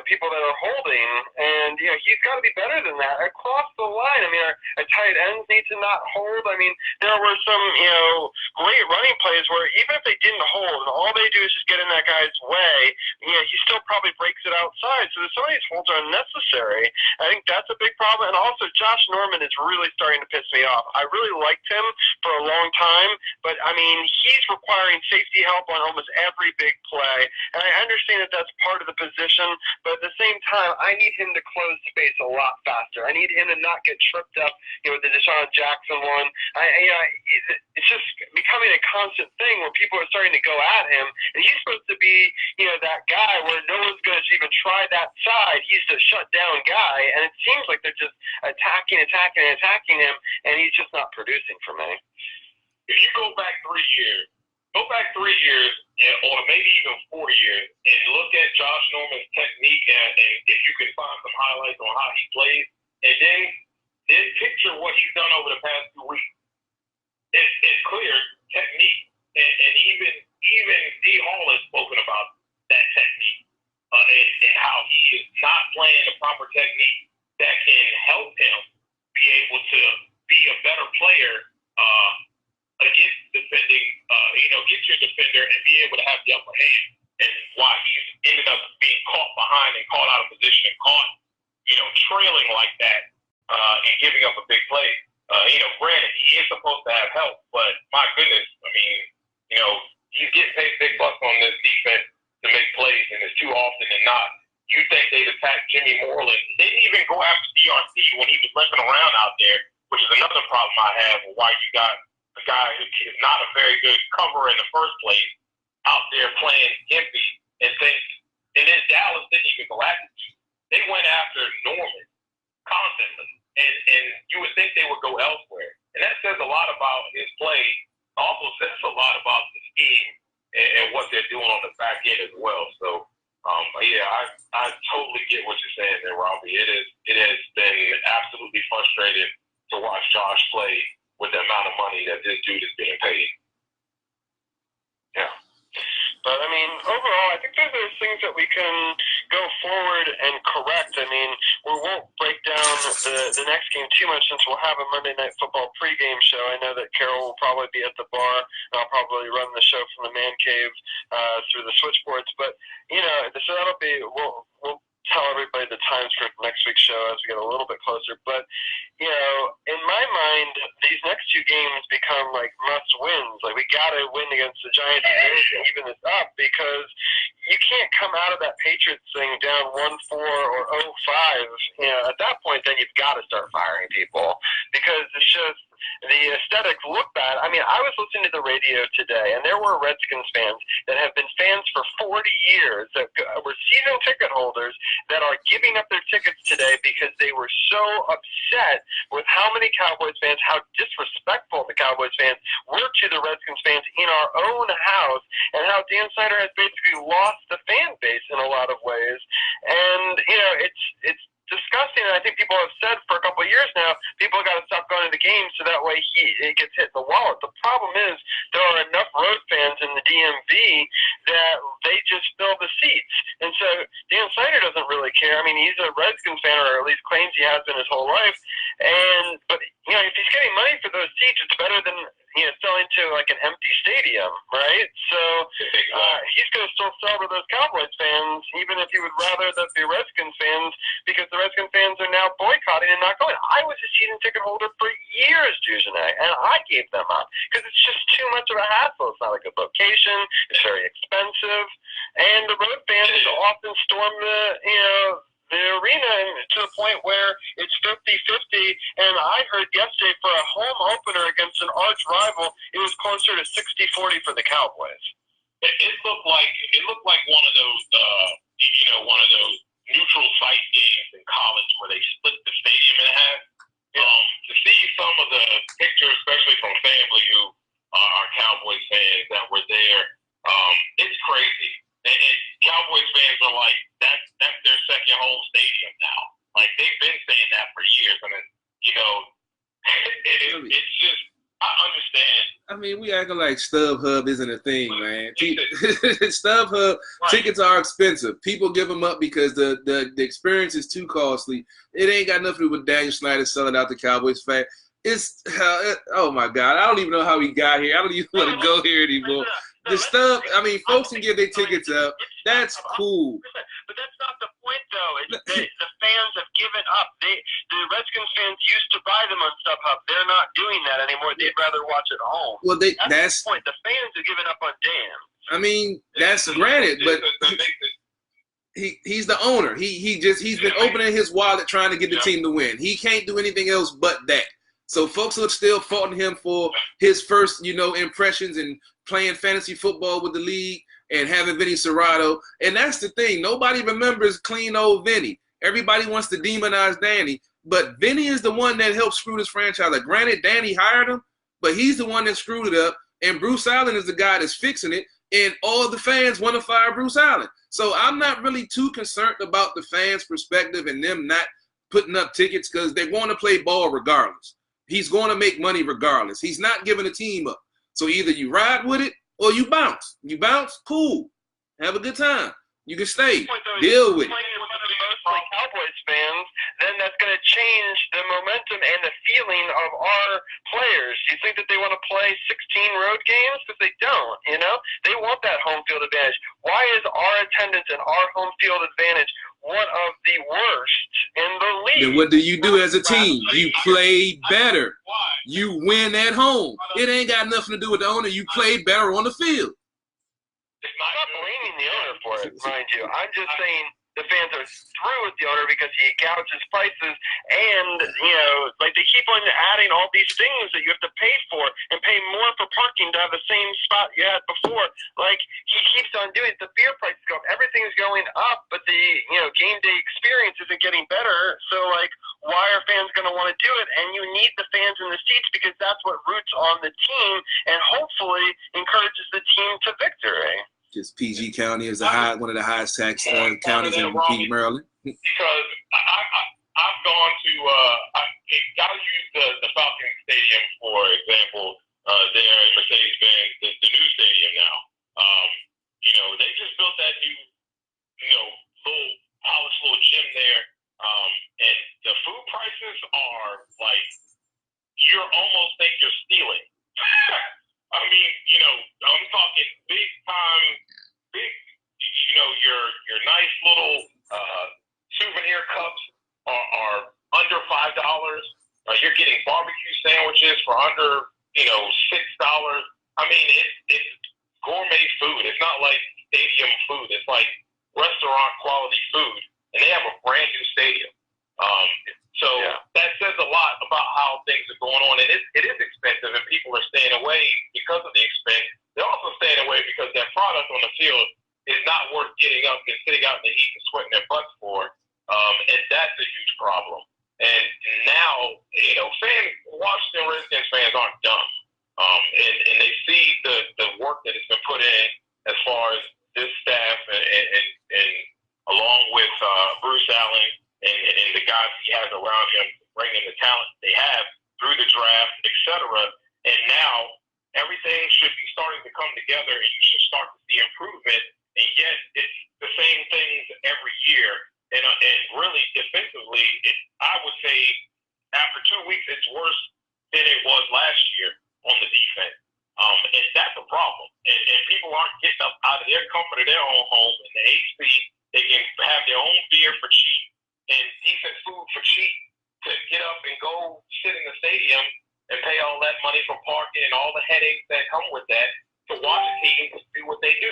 people that are holding, and, he's got to be better than that across the line. I mean, our tight ends need to not hold. I mean, there were some, great running plays where even if they didn't hold, and all they do is just get in that guy's way, he still probably breaks it outside. So some of these holds are unnecessary. I think that's a big problem. And also, Josh Norman is really starting to piss me off. I really liked him for a long time, but, I mean, he's requiring safety help on almost every big play. And I understand that that's part of the position, but at the same time, I need him to close space a lot faster. I need him to not get tripped up, with the Deshaun Jackson one. It's just becoming a constant thing where people are starting to go at him, and he's supposed to be, that guy where no one's going to even try that side. He's the shut-down guy, and it seems like they're just attacking him, and he's just not producing for me. If you go back 3 years, Go back 3 years, or maybe even 4 years, and look at Josh Norman's technique, and if you can find some highlights on how he plays, and then picture what he's done over the past 2 weeks. It's clear technique, and even D. Hall has spoken about that technique, and how he is not playing the proper technique that can help him be able to be a better player against defending, get your defender and be able to have the upper hand. And why he's ended up being caught behind and caught out of position and caught, trailing like that and giving up a big play. Granted, he is supposed to have help, but my goodness, I mean, he's getting paid big bucks on this defense to make plays, and it's too often than not. You think they'd attack Jimmy Moreland. They didn't even go after DRC when he was limping around out there, which is another problem I have with why you got a guy who is not a very good cover in the first place out there playing gimpy and then Dallas didn't even go after him. They went after Norman constantly, and you would think they would go elsewhere. And that says a lot about his play. Also says a lot about the scheme and what they're doing on the back end as well. So, I totally get what you're saying there, Robbie. It has been absolutely frustrating to watch Josh play with the amount of money that this dude is being paid. Yeah. But, I mean, overall, I think there's those things that we can go forward and correct. I mean, we won't break down the next game too much since we'll have a Monday Night Football pregame show. I know that Carol will probably be at the bar, and I'll probably run the show from the man cave through the switchboards. But, so that'll be, we'll tell everybody the times for next week's show as we get a little bit closer. But, in my mind, these next two games become like must-wins. Like, we got to win against the Giants and even this up, because you can't come out of that Patriots thing down 1-4 or 0-5. At that point, then you've got to start firing people, because it's just the aesthetics look bad. I mean, I was listening to the radio today, and there were Redskins fans that have been fans for 40 years that were season ticket holders that are giving up their tickets today because they were so upset with how many Cowboys fans, how disrespectful the Cowboys fans were to the Redskins fans in our own house, and how Dan Snyder has basically lost the fan base in a lot of ways. And, it's disgusting, and I think people have said for a couple of years now, people got to stop going to the games so that way it gets hit in the wallet. The problem is there are enough road fans in the DMV that they just fill the seats. And so Dan Snyder doesn't really care. I mean, he's a Redskins fan, or at least claims he has been his whole life. But if he's getting money for those seats, it's better than selling to like an empty stadium, right? So he's going to still sell to those Cowboys fans, even if he would rather that be Redskins fans, because the Redskins fans are now boycotting and not going. I was a season ticket holder for years, DujunneaB, and I gave them up because it's just too much of a hassle. It's not a good location. It's very expensive, and the road fans often storm the arena to the point where it's 50-50, and I heard yesterday for a home opener against an arch rival, it was closer to 60-40 for the Cowboys. It looked like one of those neutral site games in college where they split the stadium in half. To see some of the pictures, especially from family who are Cowboys fans that were there, it's crazy. And Cowboys fans are like, that's their second home stadium now. Like, they've been saying that for years. And it's just, I understand. I mean, we acting like StubHub isn't a thing, man. StubHub tickets are expensive. People give them up because the experience is too costly. It ain't got nothing to do with Daniel Snyder selling out the Cowboys fan. It's oh my God, I don't even know how he got here. I don't even want to go here anymore. The stuff, I mean, folks can get their tickets up. That's cool. But that's not the point, though. The fans have given up. The Redskins fans used to buy them on StubHub. They're not doing that anymore. They'd rather watch at home. Well, that's the point. The fans have given up on Dan. I mean, that's granted, but he's the owner. He's been opening his wallet trying to get the team to win. He can't do anything else but that. So folks are still faulting him for his first, impressions and playing fantasy football with the league and having Vinny Serrato. And that's the thing. Nobody remembers clean old Vinny. Everybody wants to demonize Danny. But Vinny is the one that helped screw this franchise. Like, granted, Danny hired him, but he's the one that screwed it up. and Bruce Allen is the guy that's fixing it, and all the fans want to fire Bruce Allen. So I'm not really too concerned about the fans' perspective and them not putting up tickets because they want to play ball regardless. He's going to make money regardless. He's not giving a team up. So either you ride with it or you bounce. You bounce, cool. Have a good time. You can stay. Deal with it. Mostly Cowboys fans, then that's going to change the momentum and the feeling of our players. Do you think that they want to play 16 road games? Because they don't, you know? They want that home field advantage. Why is our attendance and our home field advantage one of the worst in the league? Then what do you do as a team? You play better. You win at home. It ain't got nothing to do with the owner. You play better on the field. I'm not blaming the owner for it, mind you. I'm just saying the fans are through with the owner because he gouges prices and, you know, like they keep on adding all these things that you have to pay for and pay more for parking to have the same spot you had before. Like, he keeps on doing it. The beer prices go up. Everything's going up, but the, you know, game day experience isn't getting better. So, like, why are fans going to want to do it? And you need the fans in the seats because that's what roots on the team and hopefully encourages the team to victory. Because PG County is one of the highest tax counties in Maryland. Because I've gone to gotta use the Falcons Stadium for example. There in Mercedes-Benz, the new stadium now. You know, they just built that new, you know, little polished little gym there. And the food prices are like you almost think you're stealing. I mean, you know, I'm talking big time, you know, your nice little souvenir cups are under $5. You're getting barbecue sandwiches for under, you know, $6. I mean, it's gourmet food. It's not like stadium food. It's like restaurant quality food, and they have a brand new stadium. So that says a lot about how things are going on. And it is expensive, and people are staying away because of the expense. They're also staying away because that product on the field is not worth getting up and sitting out in the heat and sweating their butts for. And that's a huge problem. And now, you know, Washington Redskins fans aren't dumb. And they see the work that has been put in as far as this staff and along with Bruce Allen and the guys he has around him, bringing the talent they have through the draft, et cetera. And now everything should be starting to come together, and you should start to see improvement. And yet it's the same things every year. And really defensively, I would say after 2 weeks, it's worse than it was last year on the defense. And that's a problem. And people aren't getting up out of their comfort of their own home in the AC. They can have their own beer for cheap and decent food for cheap to get up and go sit in the stadium and pay all that money for parking and all the headaches that come with that to watch a team do what they do.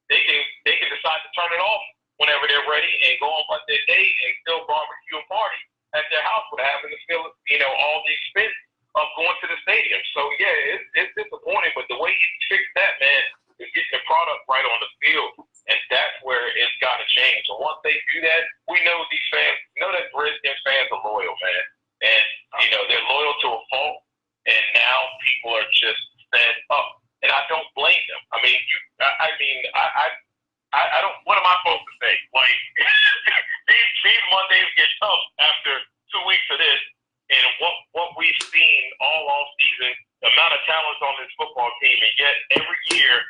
They can decide to turn it off whenever they're ready and go on about their day and still barbecue and party at their house without having to feel, you know, all the expense of going to the stadium. So yeah, it's disappointing, but the way you fix that, man, is getting the product right on the field. And that's where it's got to change. And once they do that, we know these fans, that Redskins fans are loyal, man. And, you know, they're loyal to a fault. And now people are just fed up. And I don't blame them. I mean, I don't, what am I supposed to say? Like, these Mondays get tough after 2 weeks of this. And what we've seen all off season, the amount of talent on this football team, and yet every year,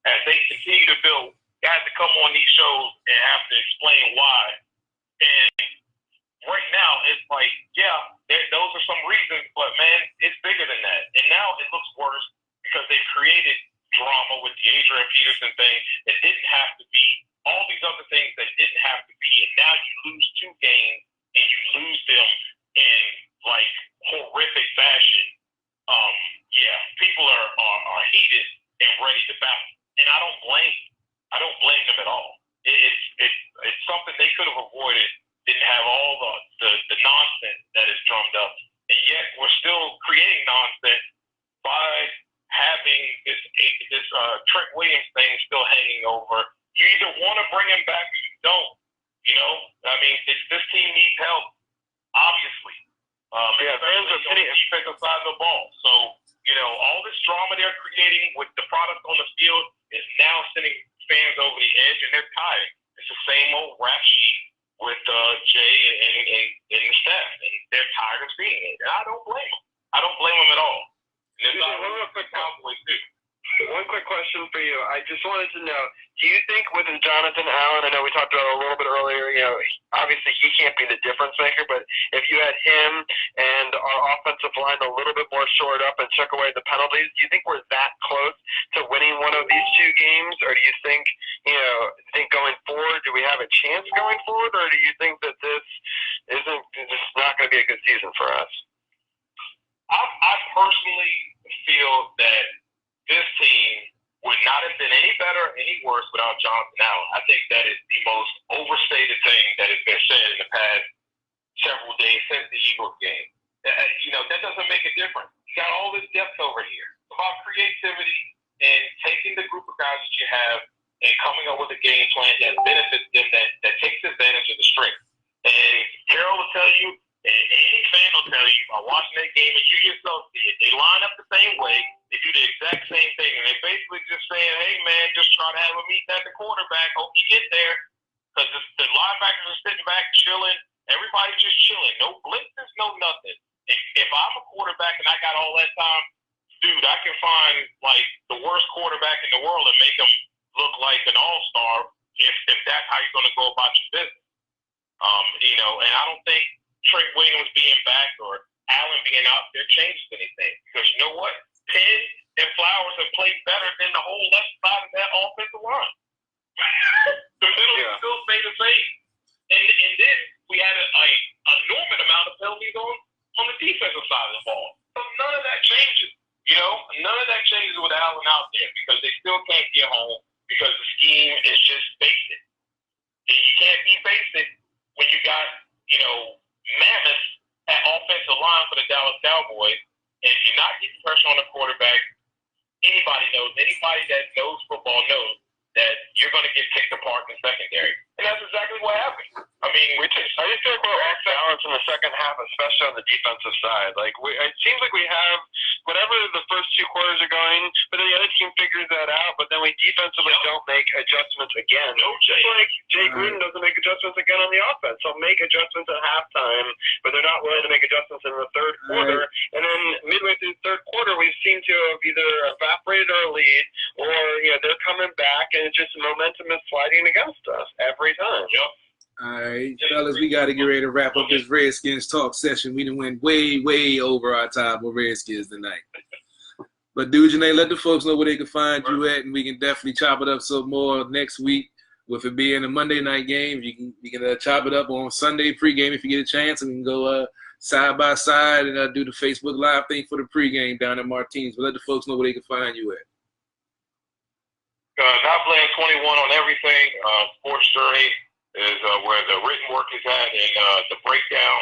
as they continue to build, guys to come on these shows and have to explain why. And right now, it's like, yeah, those are some reasons, but man, it's bigger than that. And now it looks worse because they've created drama with the Adrian Peterson thing. It didn't have to be. All these other things that didn't have to be. And now you lose 2 games and you lose them in like horrific fashion. Yeah, people are heated and ready to battle. And I don't blame them at all. It's something they could have avoided. Didn't have all the nonsense that is drummed up, and yet we're still creating nonsense by having this Trent Williams thing still hanging over. You either want to bring him back or you don't. You know, I mean, this team needs help, obviously. Fans are on the defensive side of the ball. So, you know, all this drama they're they're creating with the product on the field is now sending fans over the edge, and they're tired. It's the same old rap sheet with Jay and the staff, and they're tired of seeing it. And I don't blame them. I don't blame them at all. And there's not a Cowboys too. One quick question for you. I just wanted to know, do you think with Jonathan Allen, I know we talked about it a little bit earlier, obviously he can't be the difference maker, but if you had him and our offensive line a little bit more shored up and took away the penalties, do you think we're that close to winning one of these two games? Or do you think, going forward, do we have a chance going forward? Or do you think that this is not going to be a good season for us? I personally feel that this team would not have been any better or any worse without Jonathan Allen. I think that is the most overstated thing that has been said in the past several days since the Eagles game. That doesn't make a difference. You got all this depth over here. It's about creativity and taking the group of guys that you have and coming up with a game plan that benefits them, that takes advantage of the strength. And Carol will tell you, and any fan will tell you, by watching that game, and you yourself see it, they line up the same way. They do the exact same thing, and they're basically just saying, hey, man, just try to have a meeting at the quarterback. Hope you get there. Because the linebackers are sitting back chilling. Everybody's just chilling. No blitzes, no nothing. If I'm a quarterback and I got all that time, dude, I can find, the worst quarterback in the world and make him look like an all-star if that's how you're going to go about your business. And I don't think Trey Williams being back or Allen being out there changes anything. Because you know what? Penn and Flowers have played better than the whole left side of that offensive line. The middle still stay the same. And then we had an enormous amount of penalties on the defensive side of the ball. So none of that changes. None of that changes with Allen out there because they still can't get home because the scheme is just basic. And you can't be basic when you got, mammoths at offensive line for the Dallas Cowboys. And if you're not getting pressure on the quarterback, anybody that knows football knows that you're going to get picked apart in the secondary. And that's exactly what happened. I just feel like we're off balance in the second half, especially on the defensive side. It seems like we have whatever the first two quarters are going, but then the other team figures that out, but then we defensively don't make adjustments again. No, Jay. Just like Jay Gruden doesn't make adjustments again on the offense. They'll make adjustments at halftime, but they're not willing to make adjustments in the third quarter. And then midway through the third quarter, we seem to have either evaporated our lead or, they're coming back, and it's just momentum is sliding against us every time. Yep. All right, fellas, we got to get ready to wrap up this Redskins talk session. We done went way, way over our time with Redskins tonight. But, DujunneaB, let the folks know where they can find you at, and we can definitely chop it up some more next week. With it being a Monday night game, you can chop it up on Sunday pregame if you get a chance, and we can go side by side and do the Facebook Live thing for the pregame down at Martinez. But let the folks know where they can find you at. Not playing 21 on everything. Sports Journey is where the written work is at, and the breakdown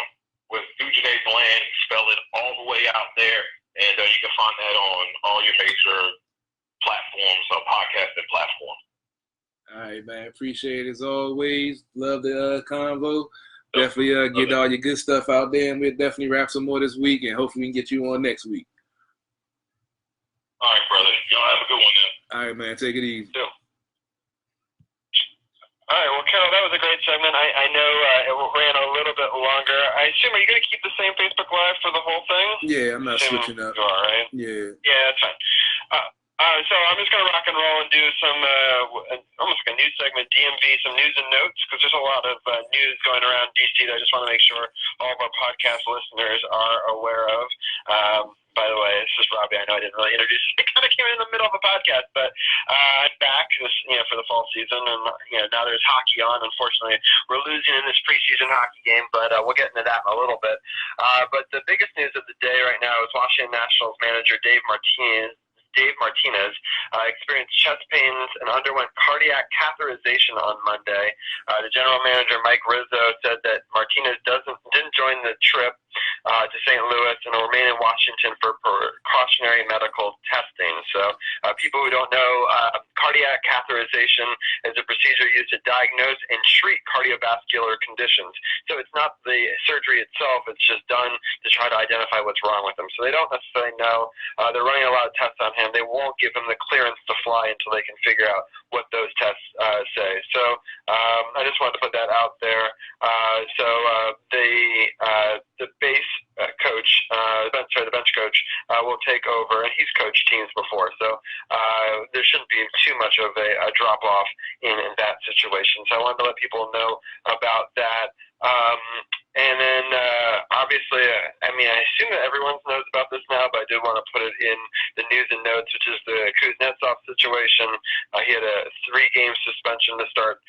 with DujunneaB Bland, spell it all the way out there, and you can find that on all your major platforms, podcasting platforms. All right, man. Appreciate it as always. Love the convo. Definitely get all your good stuff out there, and we'll definitely wrap some more this week, and hopefully we can get you on next week. All right, brother. Y'all have a good one then. All right, man. Take it easy. Yeah. All right, well, Carol, that was a great segment. I know it ran a little bit longer. I assume, are you going to keep the same Facebook Live for the whole thing? Yeah, I'm not switching up. You are, right? Yeah. Yeah, that's fine. So I'm just going to rock and roll and do some, almost like a news segment, DMV, some news and notes, because there's a lot of news going around D.C. that I just want to make sure all of our podcast listeners are aware of. By the way, this is Robbie. I know I didn't really introduce you. It kind of came in the middle of a podcast, but I'm back for the fall season, and now there's hockey on. Unfortunately, we're losing in this preseason hockey game, but we'll get into that in a little bit. But the biggest news of the day right now is Washington Nationals manager Dave Martinez experienced chest pains and underwent cardiac catheterization on Monday. The general manager, Mike Rizzo, said that Martinez didn't join the trip to St. Louis and will remain in Washington for precautionary medical testing. So people who don't know, cardiac catheterization is a procedure used to diagnose and treat cardiovascular conditions. So it's not the surgery itself, it's just done to try to identify what's wrong with him. So they don't necessarily know. They're running a lot of tests on him. They won't give him the clearance to fly until they can figure out what those tests say. So I just wanted to put that out there. The base coach, the bench coach, will take over, and he's coached teams before. So there shouldn't be too much of a drop-off in that situation. So I wanted to let people know about that. And then, obviously, I assume that everyone knows about this now, but I did want to put it in the news and notes, which is the Kuznetsov situation. He had a 3-game suspension to start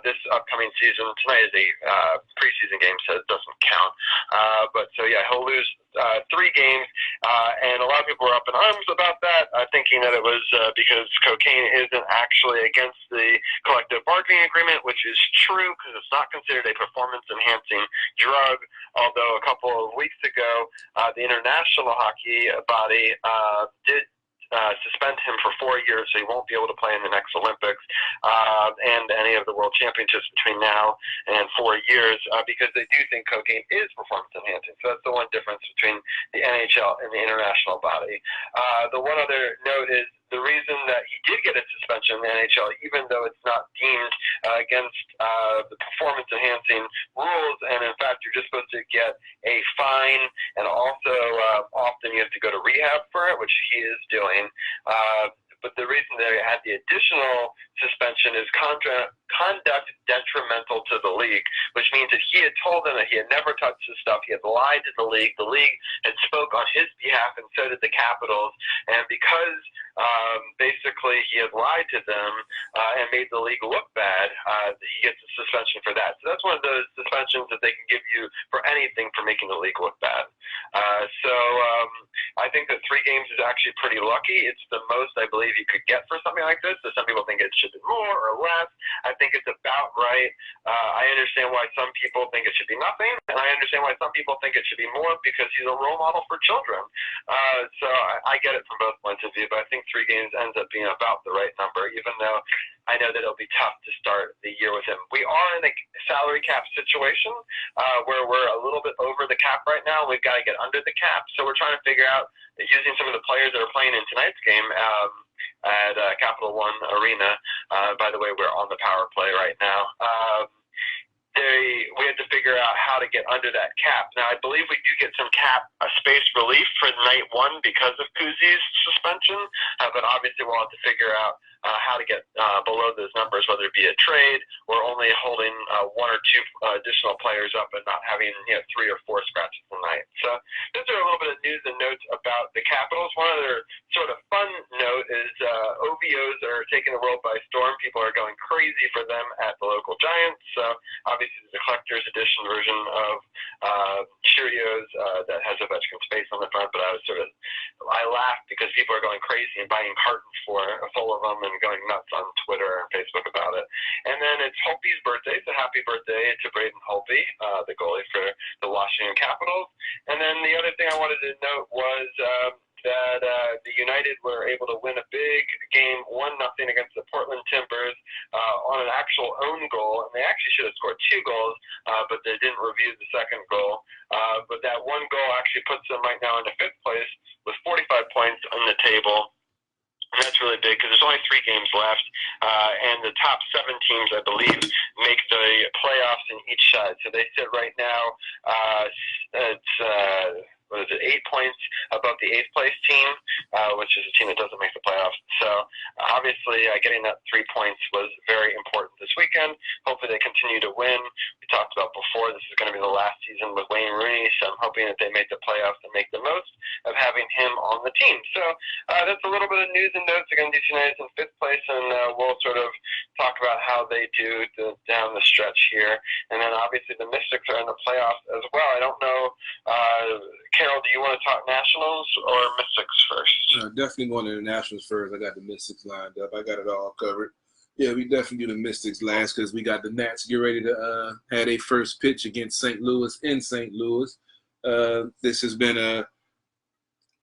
this upcoming season. Tonight is a preseason game, so it doesn't count. He'll lose 3 games, and a lot of people were up in arms about that, thinking that it was because cocaine isn't actually against the collective bargaining agreement, which is true because it's not considered a performance-enhancing drug, although a couple of weeks ago, the International Hockey Body did suspend him for 4 years, so he won't be able to play in the next Olympics and any of the World Championships between now and 4 years because they do think cocaine is performance enhancing. So that's the one difference between the NHL and the international body. The one other note is the reason that he did get a suspension in the NHL, even though it's not deemed against the performance-enhancing rules, and in fact, you're just supposed to get a fine, and also often you have to go to rehab for it, which he is doing. But the reason they had the additional suspension is conduct detrimental to the league, which means that he had told them that he had never touched his stuff. He had lied to the league. The league had spoke on his behalf, and so did the Capitals. And because basically he had lied to them and made the league look bad, he gets a suspension for that. So that's one of those suspensions that they can give you for anything for making the league look bad. I think that 3 games is actually pretty lucky. It's the most I believe you could get for something like this. So some people think it should be more or less. I think it's about right. I understand why some people think it should be nothing, and I understand why some people think it should be more because he's a role model for children. So I get it from both points of view, but I think 3 games ends up being about the right number, even though I know that it'll be tough to start the year with him. We are in a salary cap situation where we're a little bit over the cap right now. We've got to get under the cap, so we're trying to figure out using some of the players that are playing in tonight's game at Capital One Arena. By the way, we're on the power play right now. We had to figure out how to get under that cap. Now, I believe we do get some cap space relief for night 1 because of Kuzi's suspension, but obviously we'll have to figure out how to get below those numbers, whether it be a trade or only holding 1 or 2 additional players up and not having 3 or 4 scratches tonight. So those are a little bit of news and notes about the Capitals. One other sort of fun note is OVOs are taking the world by storm. People are going crazy for them at the local Giants. So obviously there's a collector's edition version of Cheerios that has Ovechkin's face on the front, but I laugh because people are going crazy and buying cartons full of them and going nuts on Twitter and Facebook about it. And then it's Holtby's birthday, so happy birthday to Braden Holtby, the goalie for the Washington Capitals. And then the other thing I wanted to note was that the United were able to win a big game, 1-0 against the Portland Timbers on an actual own goal. And they actually should have scored 2 goals, but they didn't review the second goal. But that 1 goal actually puts them right now into 5th place with 45 points on the table. And that's really big because there's only 3 games left, and the top 7 teams, I believe, make the playoffs in each side. So they sit right now, it's 8 points above the 8th place team, which is a team that doesn't make the playoffs. So obviously getting that 3 points was very important this weekend. Hopefully they continue to win. We talked about before, this is going to be the last season with Wayne Rooney, so I'm hoping that they make the playoffs and make the most of having him on the team. So that's a little bit of news and notes. Again, DC United's in 5th place, and we'll sort of talk about how they do down the stretch here. And then obviously the Mystics are in the playoffs as well. I don't know, Carol, do you want to talk Nationals or Mystics first? Definitely going to the Nationals first. I got the Mystics lined up. I got it all covered. Yeah, we definitely do the Mystics last because we got the Nats get ready to have a first pitch against St. Louis in St. Louis. This has been a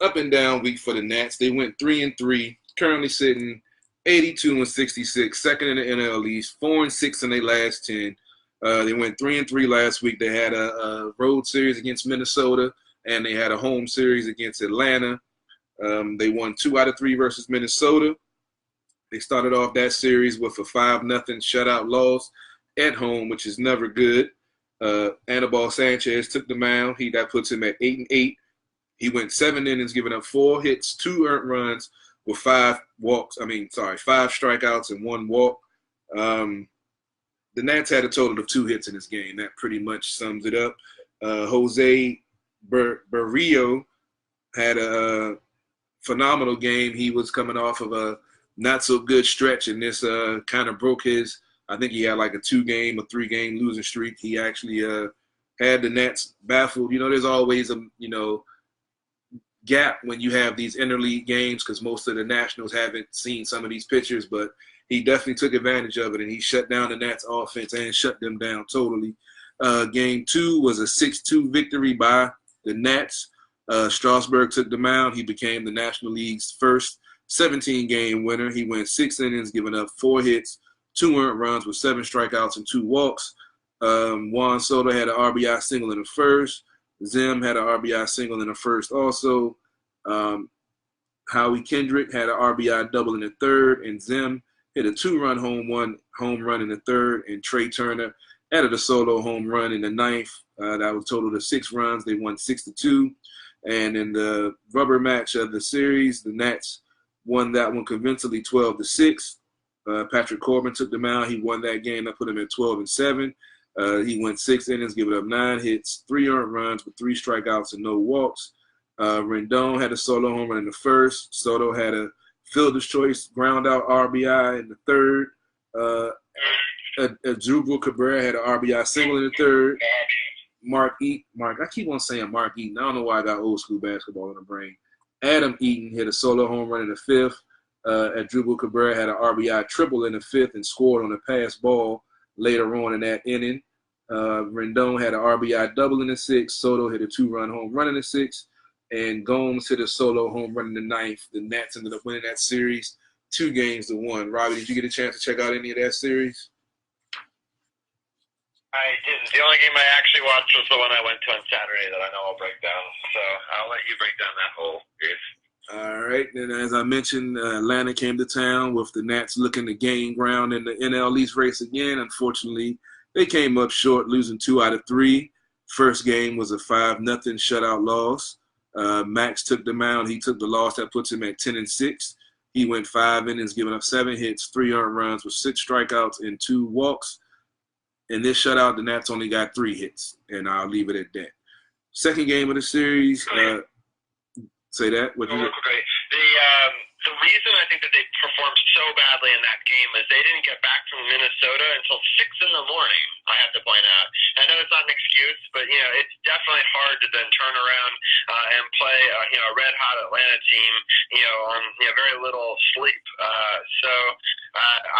up and down week for the Nats. They went 3-3, currently sitting 82-66, second in the NL East, 4-6 in their last 10. They went 3-3 last week. They had a road series against Minnesota, and they had a home series against Atlanta. They won 2 out of 3 versus Minnesota. They started off that series with a 5-0 shutout loss at home, which is never good. Anibal Sanchez took the mound. That puts him at 8-8. He went 7 innings, giving up 4 hits, 2 earned runs with 5 strikeouts and 1 walk. The Nats had a total of 2 hits in this game. That pretty much sums it up. Jose Barrio had a phenomenal game. He was coming off of a not-so-good stretch, and this kind of broke his – I think he had like a 2-game or 3-game losing streak. He actually had the Nats baffled. There's always a, gap when you have these interleague games because most of the Nationals haven't seen some of these pitchers, but he definitely took advantage of it, and he shut down the Nats offense and shut them down totally. Game 2 was a 6-2 victory by the Nats. Strasburg took the mound. He became the National League's first 17-game winner. He went 6 innings, giving up 4 hits, 2 earned runs with 7 strikeouts and 2 walks. Juan Soto had an RBI single in the first. Zim had an RBI single in the first also. Howie Kendrick had an RBI double in the third, and Zim hit a 2-run home run in the third, and Trey Turner added a solo home run in the ninth. That was total of 6 runs. They won 6-2. And in the rubber match of the series, the Nats won that one convincingly 12-6. Patrick Corbin took the mound. He won that game. That put him at 12-7. He went 6 innings, giving up 9 hits, 3 earned runs with 3 strikeouts and no walks. Rendon had a solo home run in the first. Soto had a fielder's choice ground out RBI in the third. Asdrubal Cabrera had an RBI single in the third. I keep on saying Mark Eaton. I don't know why I got old school basketball in the brain. Adam Eaton hit a solo home run in the fifth. Asdrubal Cabrera had an RBI triple in the fifth and scored on a pass ball later on in that inning. Rendon had an RBI double in the sixth. Soto hit a 2-run home run in the sixth. And Gomes hit a solo home run in the ninth. The Nats ended up winning that series 2-1. Robbie, did you get a chance to check out any of that series? I didn't. The only game I actually watched was the one I went to on Saturday that I know I'll break down. So I'll let you break down that whole series. All right. And as I mentioned, Atlanta came to town with the Nats looking to gain ground in the NL East race again. Unfortunately, they came up short, losing 2 out of 3. First game was a 5-0 shutout loss. Max took the mound. He took the loss. That puts him at 10-6. He went 5 innings, giving up 7 hits, 3 earned runs with 6 strikeouts and 2 walks. In this shutout, the Nats only got 3 hits, and I'll leave it at that. Second game of the series, say that. What you great. The reason I think that they performed so badly in that game is they didn't get back from Minnesota until 6 a.m, I have to point out. I know it's not an excuse, but, it's definitely hard to then turn around and play, a red-hot Atlanta team, on very little sleep. So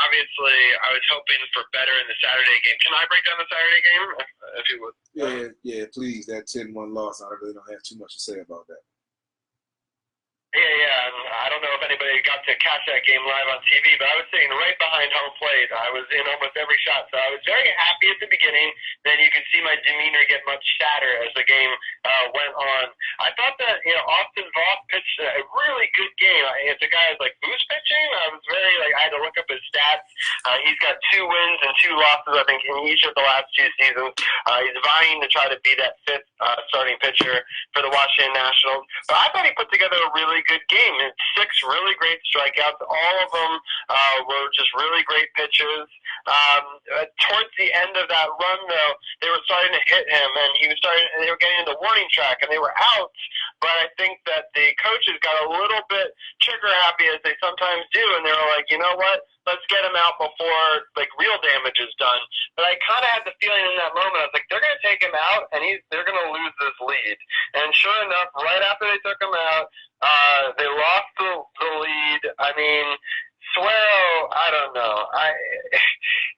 obviously I was hoping for better in the Saturday game. Can I break down the Saturday game, if you would? Yeah, please. That 10-1 loss, I really don't have too much to say about that. Yeah. I don't know if anybody got to catch that game live on TV, but I was sitting right behind home plate. I was in almost every shot, so I was very happy at the beginning. Then you could see my demeanor get much sadder as the game went on. I thought that Austin Voth pitched a really good game. If the guy is who's pitching, I was very I had to look up his stats. He's got 2 wins and 2 losses, I think, in each of the last 2 seasons. He's vying to try to be that 5th starting pitcher for the Washington Nationals. But I thought he put together a really good game. 6 really great strikeouts. All of them were just really great pitches. Towards the end of that run, though, they were starting to hit him, and they were getting in the warning track, and they were out. But I think that the coaches got a little bit trigger happy, as they sometimes do, and they were like, you know what? Let's get him out before real damage is done. But I kind of had the feeling in that moment, I was like, they're going to take him out, and they're going to lose this lead. And sure enough, right after they took him out, they lost the lead. I mean, Suero, I don't know.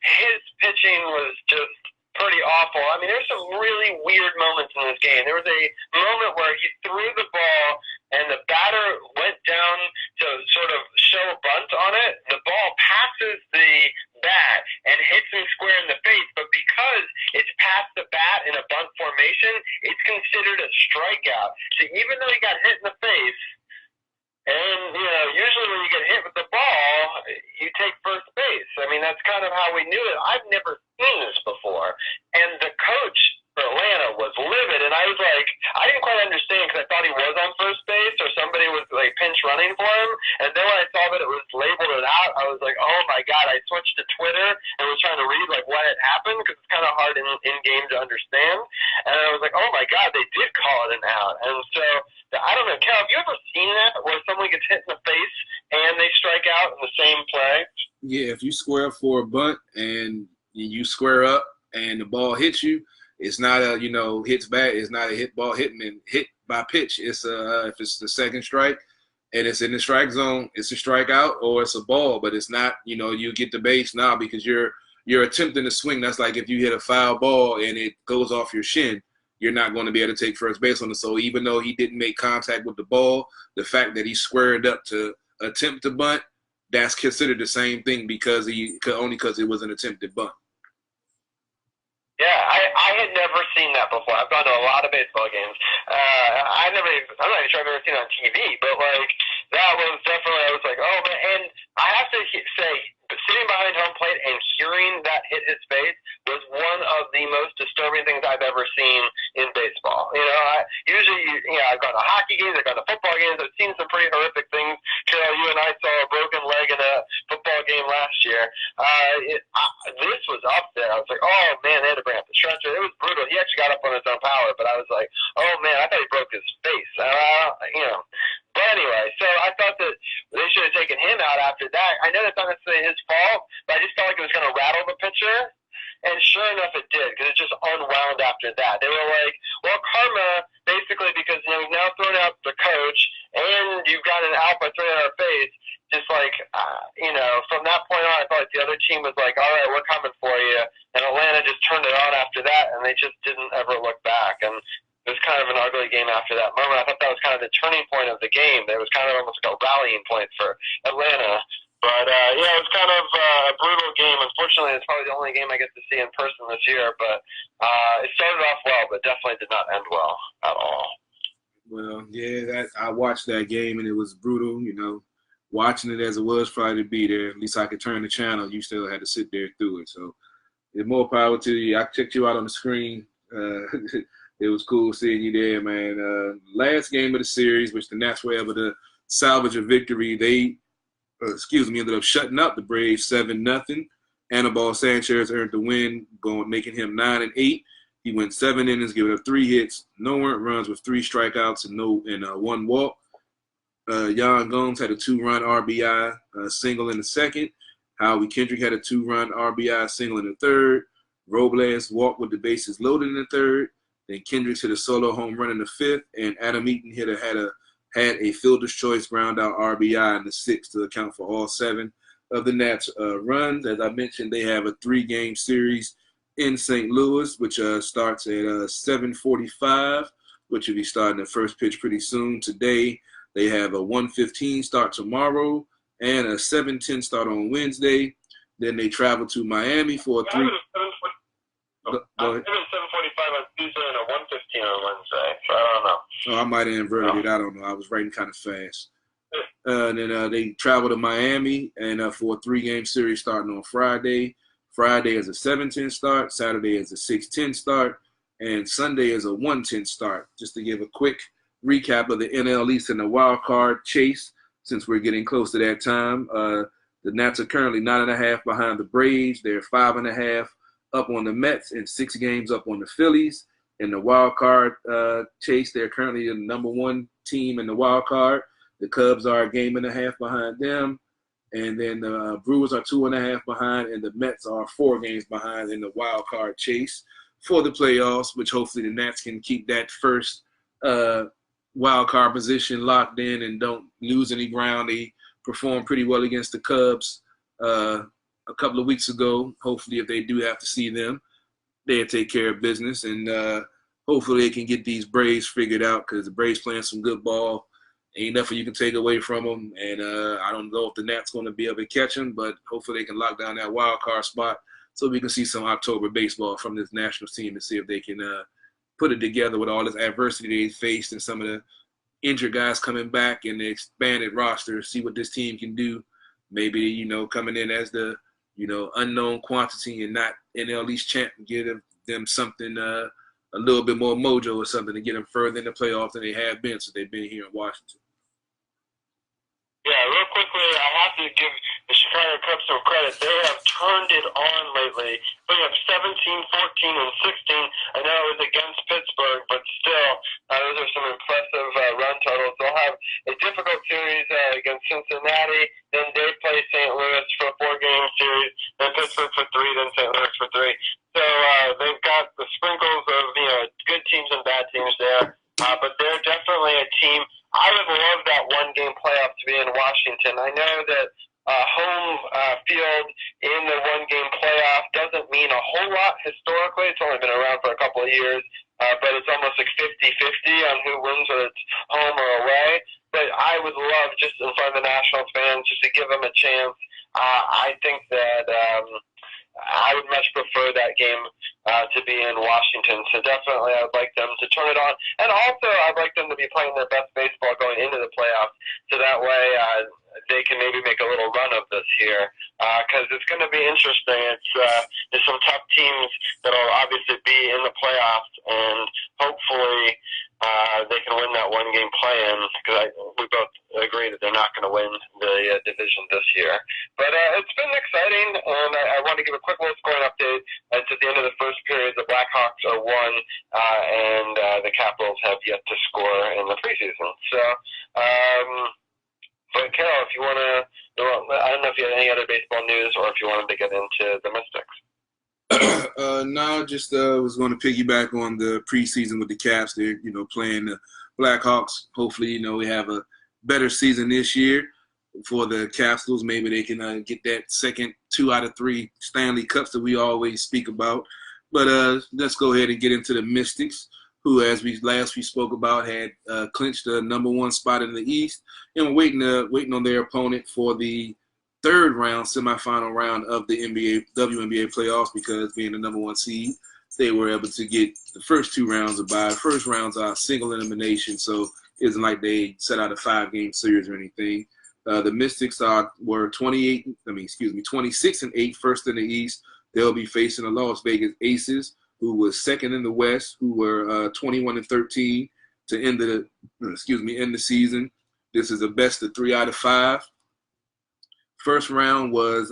His pitching was just pretty awful. I mean, there's some really weird moments in this game. There was a moment where he threw the ball and the batter went down to sort of show a bunt on it. The ball kind of how we knew it. I've never seen this before. And the coach for Atlanta was livid, and I was like, I didn't quite understand because I thought he was on first base or somebody was like pinch running for him. And then when I saw that it was labeled it out, I was like, oh my God. I switched to Twitter and was trying to read like what had happened because it's kind of hard in game to understand. And I was like, oh my God, they did call it an out. And so I don't know, Cal, have you ever seen that where someone gets hit in the face and they strike out in the same play? Yeah, if you square up for a bunt and you square up and the ball hits you, it's not a, hits back. It's not a hit ball hitting and hit by pitch. It's if it's the second strike and it's in the strike zone, it's a strikeout or it's a ball, but it's not, you get the base now because you're attempting to swing. That's like if you hit a foul ball and it goes off your shin, you're not going to be able to take first base on it. So even though he didn't make contact with the ball, the fact that he squared up to attempt to bunt, that's considered the same thing because it was an attempted bunt. Yeah, I had never seen that before. I've gone to a lot of baseball games. I'm not even sure I've ever seen it on TV, but like that was definitely, I was like, oh man. And I have to say, sitting behind home plate and hearing that hit his face was one of the most disturbing things I've ever seen in baseball. I've gone to hockey games, I've gone to football games, I've seen some pretty horrific things. Carol, you and I saw a broken leg in a football game last year. This was up there. I was like, oh man, they had to bring up the stretcher. It was brutal. He actually got up on his own power, but I was like, oh man, I thought he broke his face. But anyway, so I thought that they should have taken him out after that. I know that's not necessarily his fault, but I just felt like it was going to rattle the pitcher. And sure enough, it did, because it just unwound after that. They were like, well, karma, basically, because you've now thrown out the coach, and you've got an out by throwing out our face. Just like, from that point on, I felt like the other team was like, all right, we're coming for you. And Atlanta just turned it on after that, and they just didn't ever look back. And it was kind of an ugly game after that moment. I thought that was kind of the turning point of the game. It was kind of almost like a rallying point for Atlanta. But, it was kind of a brutal game. Unfortunately, it's probably the only game I get to see in person this year. But it started off well, but definitely did not end well at all. Well, yeah, I watched that game, and it was brutal, Watching it as it was probably to be there. At least I could turn the channel. You still had to sit there through it. So, more power to you. I checked you out on the screen. It was cool seeing you there, man. Last game of the series, which the Nats were able to salvage a victory, they ended up shutting up the Braves 7-0. Anibal Sanchez earned the win, making him 9-8. He went 7 innings, giving up 3 hits, no earned runs with 3 strikeouts and 1 walk. Yan Gomes had a 2-run RBI single in the second. Howie Kendrick had a 2-run RBI single in the third. Robles walked with the bases loaded in the third. Then Kendricks hit a solo home run in the fifth, and Adam Eaton had a fielder's choice ground out RBI in the sixth to account for all 7 of the Nats' runs. As I mentioned, they have a 3-game series in St. Louis, which starts at 7:45, which will be starting the first pitch pretty soon. Today, they have a 1:15 start tomorrow and a 7:10 start on Wednesday. Then they travel to Miami for a 3. Go ahead. 7:45 on Tuesday and a 1:15 on Wednesday, so I don't know. Oh, I might have inverted it. I don't know. I was writing kind of fast. And then they travel to Miami and for a 3-game series starting on Friday. Friday is a 7:10 start. Saturday is a 6:10 start. And Sunday is a 1:10 start. Just to give a quick recap of the NL East and the wild card chase, since we're getting close to that time. The Nats are currently 9.5 behind the Braves. They're 5.5 up on the Mets and 6 games up on the Phillies. In the wild card chase, they're currently the number 1 team in the wild card. The Cubs are 1.5 games behind them. And then the Brewers are 2.5 behind, and the Mets are 4 games behind in the wild card chase for the playoffs, which hopefully the Nats can keep that first wild card position locked in and don't lose any ground. They performed pretty well against the Cubs a couple of weeks ago. Hopefully, if they do have to see them, they'll take care of business, and hopefully they can get these Braves figured out, because the Braves playing some good ball. Ain't nothing you can take away from them, and I don't know if the Nats going to be able to catch them, but hopefully they can lock down that wild card spot so we can see some October baseball from this national team and see if they can put it together with all this adversity they faced and some of the injured guys coming back and the expanded roster, see what this team can do. Maybe, coming in as the unknown quantity and not NL East champ and give them something, a little bit more mojo or something to get them further in the playoffs than they have been since they've been here in Washington. Yeah, real quickly, I have to give the Chicago Cubs some credit. They have turned it on lately. Putting up 17, 14, and 16. I know it was against Pittsburgh, but still, those are some impressive run totals. They'll have a difficult series against Cincinnati. Then they play St. Louis for a 4-game series. Then Pittsburgh for 3. Then St. Louis for 3. So they've got the sprinkles of good teams and bad teams there. But they're definitely a team. I would love that 1-game playoff to be in Washington. I know that home field in the 1-game playoff doesn't mean a whole lot historically. It's only been around for a couple of years, but it's almost like 50-50 on who wins, whether it's home or away. But I would love, just in front of the Nationals fans, just to give them a chance. I think that I would much prefer that game to be in Washington. So definitely I would like them to turn it on. And also I'd like them to be playing their best baseball going into the playoffs. So that way they can maybe make a little run of this here. Because it's going to be interesting. There's some tough teams that will obviously be in the playoffs. And hopefully they can win that 1-game play-in, because we both agree that they're not going to win the division this year. But it's been exciting, and I want to give a quick little scoring update. It's at the end of the first period. The Blackhawks are 1, and the Capitals have yet to score in the preseason. So, but Carol, if you want to, I don't know if you had any other baseball news or if you wanted to get into the Mystics. No, just was going to piggyback on the preseason with the Caps. They're, playing the Blackhawks. Hopefully, we have a better season this year for the Capitals. Maybe they can get that second 2 out of 3 Stanley Cups that we always speak about. But let's go ahead and get into the Mystics, who, as we spoke about, had clinched the number 1 spot in the East and waiting on their opponent for the 3rd round, semifinal round of the WNBA Playoffs, because being the number 1 seed, they were able to get the first 2 rounds of bye. First rounds are single elimination, so it isn't like they set out a 5-game series or anything. The Mystics were 26-8, first in the East. They'll be facing the Las Vegas Aces, who was 2nd in the West, who were 21-13 to end the season. This is a best of 3 out of 5. First round was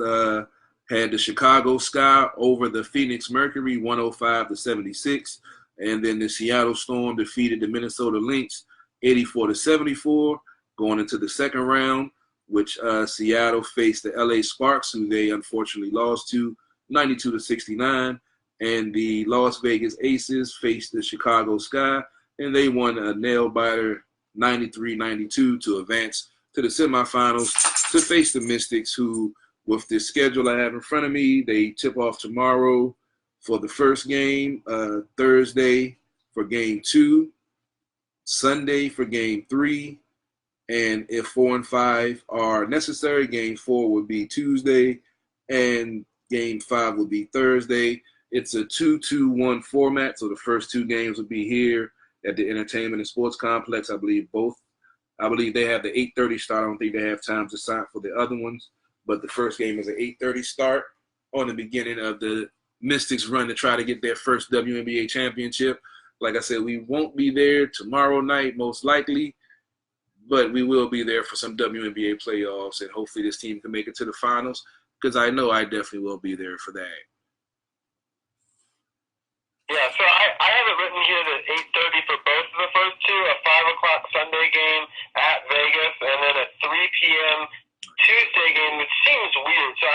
had the Chicago Sky over the Phoenix Mercury, 105-76, and then the Seattle Storm defeated the Minnesota Lynx, 84-74. Going into the second round, which Seattle faced the LA Sparks, who they unfortunately lost to, 92-69, and the Las Vegas Aces faced the Chicago Sky, and they won a nail-biter, 93-92, to advance to the semifinals to face the Mystics, who, with the schedule I have in front of me, they tip off tomorrow for the first game, Thursday for game 2, Sunday for game 3, and if 4 and 5 are necessary, game 4 would be Tuesday, and game 5 would be Thursday. It's a 2-2-1 format, so the first 2 games will be here at the Entertainment and Sports Complex. I believe they have the 8:30 start. I don't think they have time to sign for the other ones. But the first game is an 8:30 start on the beginning of the Mystics run to try to get their first WNBA championship. Like I said, we won't be there tomorrow night, most likely, but we will be there for some WNBA playoffs, and hopefully this team can make it to the finals, because I know I definitely will be there for that. Yeah, so I have it written here that 8:30 for both of the first 2, a 5 o'clock Sunday game at Vegas, and then a 3 p.m. Tuesday game, which seems weird. So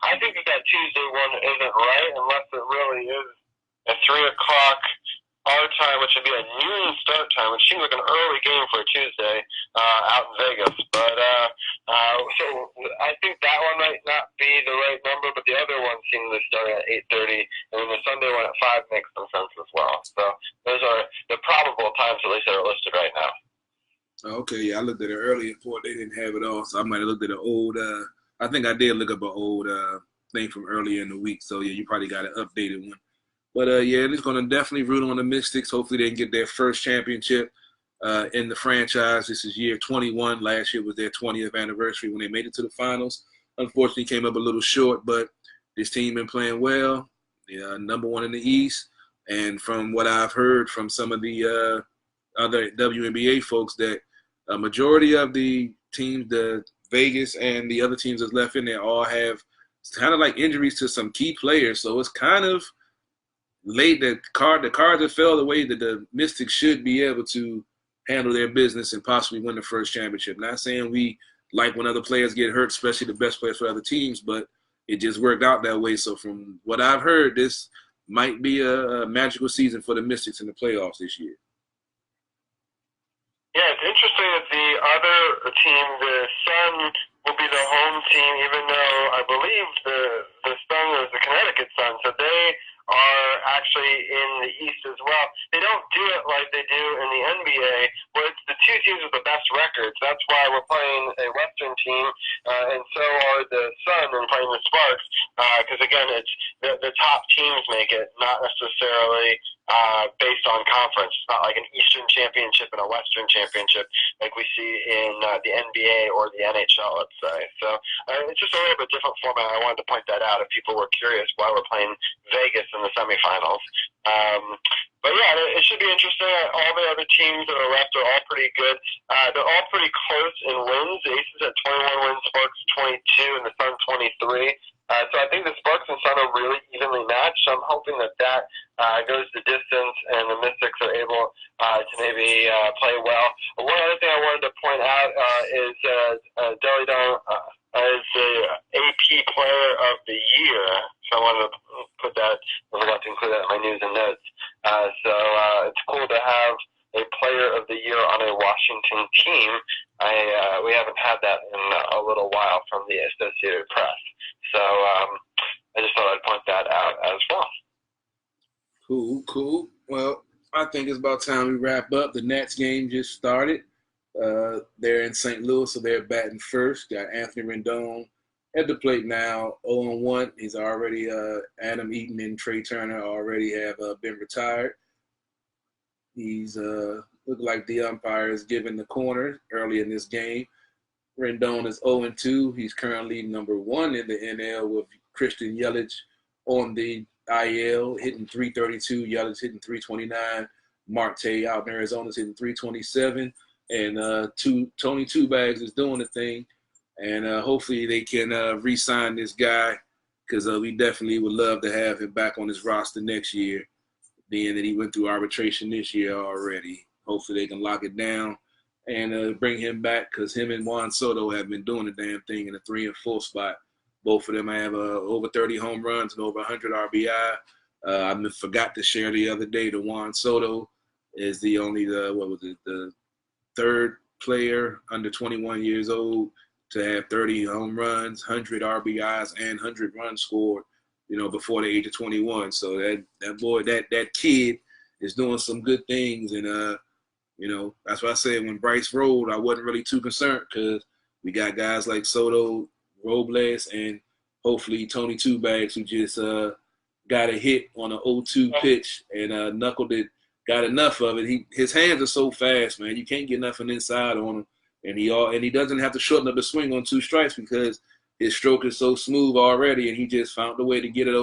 I think that Tuesday one isn't right, unless it really is a 3 o'clock our time, which would be a noon start time, which seems like an early game for a Tuesday out in Vegas. But so I think that one might not be the right number, but the other one seems to start at 8:30, and then the Sunday one at 5 makes some sense as well. So those are the probable times, at least, that are listed right now. Okay, yeah, I looked at it earlier before they didn't have it all, so I might have looked at an old. I think I did look up an old thing from earlier in the week. So yeah, you probably got an updated one. But yeah, it's going to definitely root on the Mystics. Hopefully they can get their first championship in the franchise. This is year 21. Last year was their 20th anniversary when they made it to the finals. unfortunately came up a little short, but this team been playing well. Number one in the East. And from what I've heard from some of the other WNBA folks, that a majority of the teams, the Vegas and the other teams that's left in there, all have kind of like injuries to some key players. So it's kind of late. The cards have fell the way that the Mystics should be able to handle their business and possibly win the first championship. Not saying we like when other players get hurt, especially the best players for other teams, but it just worked out that way. So from what I've heard, this might be a magical season for the Mystics in the playoffs this year. Yeah, it's interesting that the other team, the Sun, will be the home team, even though I believe the Sun is the Connecticut Sun, so they are actually in the East as well. They don't do it like they do in the NBA, where it's the two teams with the best records. That's why we're playing a Western team, and so are the Sun and playing the Sparks, because again, it's the top teams make it, not necessarily based on conference. It's not like an Eastern championship and a Western championship like we see in the NBA or the NHL, let's say. So it's just a little bit different format. I wanted to point that out if people were curious why we're playing Vegas in the semifinals. But yeah, it should be interesting. All the other teams that are left are all pretty good. They're all pretty close in wins. The Aces at 21 wins, Sparks 22, and the Sun 23. So I think the Sparks and Sun are really evenly matched. So I'm hoping that goes the distance and the Mystics are able to maybe play well. One other thing I wanted to point out is Deli Don as the AP Player of the Year. So I wanted to put that, I forgot to include that in my news and notes. So it's cool to have a Player of the Year on a Washington team. We haven't had that in a little while from the Associated Press. So I just thought I'd point that out as well. Cool. Well, I think it's about time we wrap up. The Nats game just started. They're in St. Louis, so they're batting first. Got Anthony Rendon at the plate now, 0-1. He's already Adam Eaton and Trey Turner already have been retired. He's looked like the umpire is giving the corner early in this game. Rendon is 0-2. He's currently number 1 in the NL with Christian Yelich on the IL, hitting 332. Yelich hitting 329. Marte out in Arizona is hitting 327. And Tony Two Bags is doing the thing. And hopefully they can re-sign this guy, because we definitely would love to have him back on his roster next year, being that he went through arbitration this year already. Hopefully they can lock it down and bring him back, because him and Juan Soto have been doing the damn thing in the 3 and 4 spot. Both of them have over 30 home runs and over 100 RBI. I forgot to share the other day that Juan Soto is the third player under 21 years old to have 30 home runs, 100 RBIs, and 100 runs scored, before the age of 21. So that kid is doing some good things. And, that's why I said when Bryce rolled, I wasn't really too concerned, because we got guys like Soto, Robles, and hopefully Tony Two Bags, who just got a hit on an 0-2 pitch and knuckled it, got enough of it. His hands are so fast, man. You can't get nothing inside on him. And he doesn't have to shorten up the swing on 2 strikes, because his stroke is so smooth already, and he just found a way to get it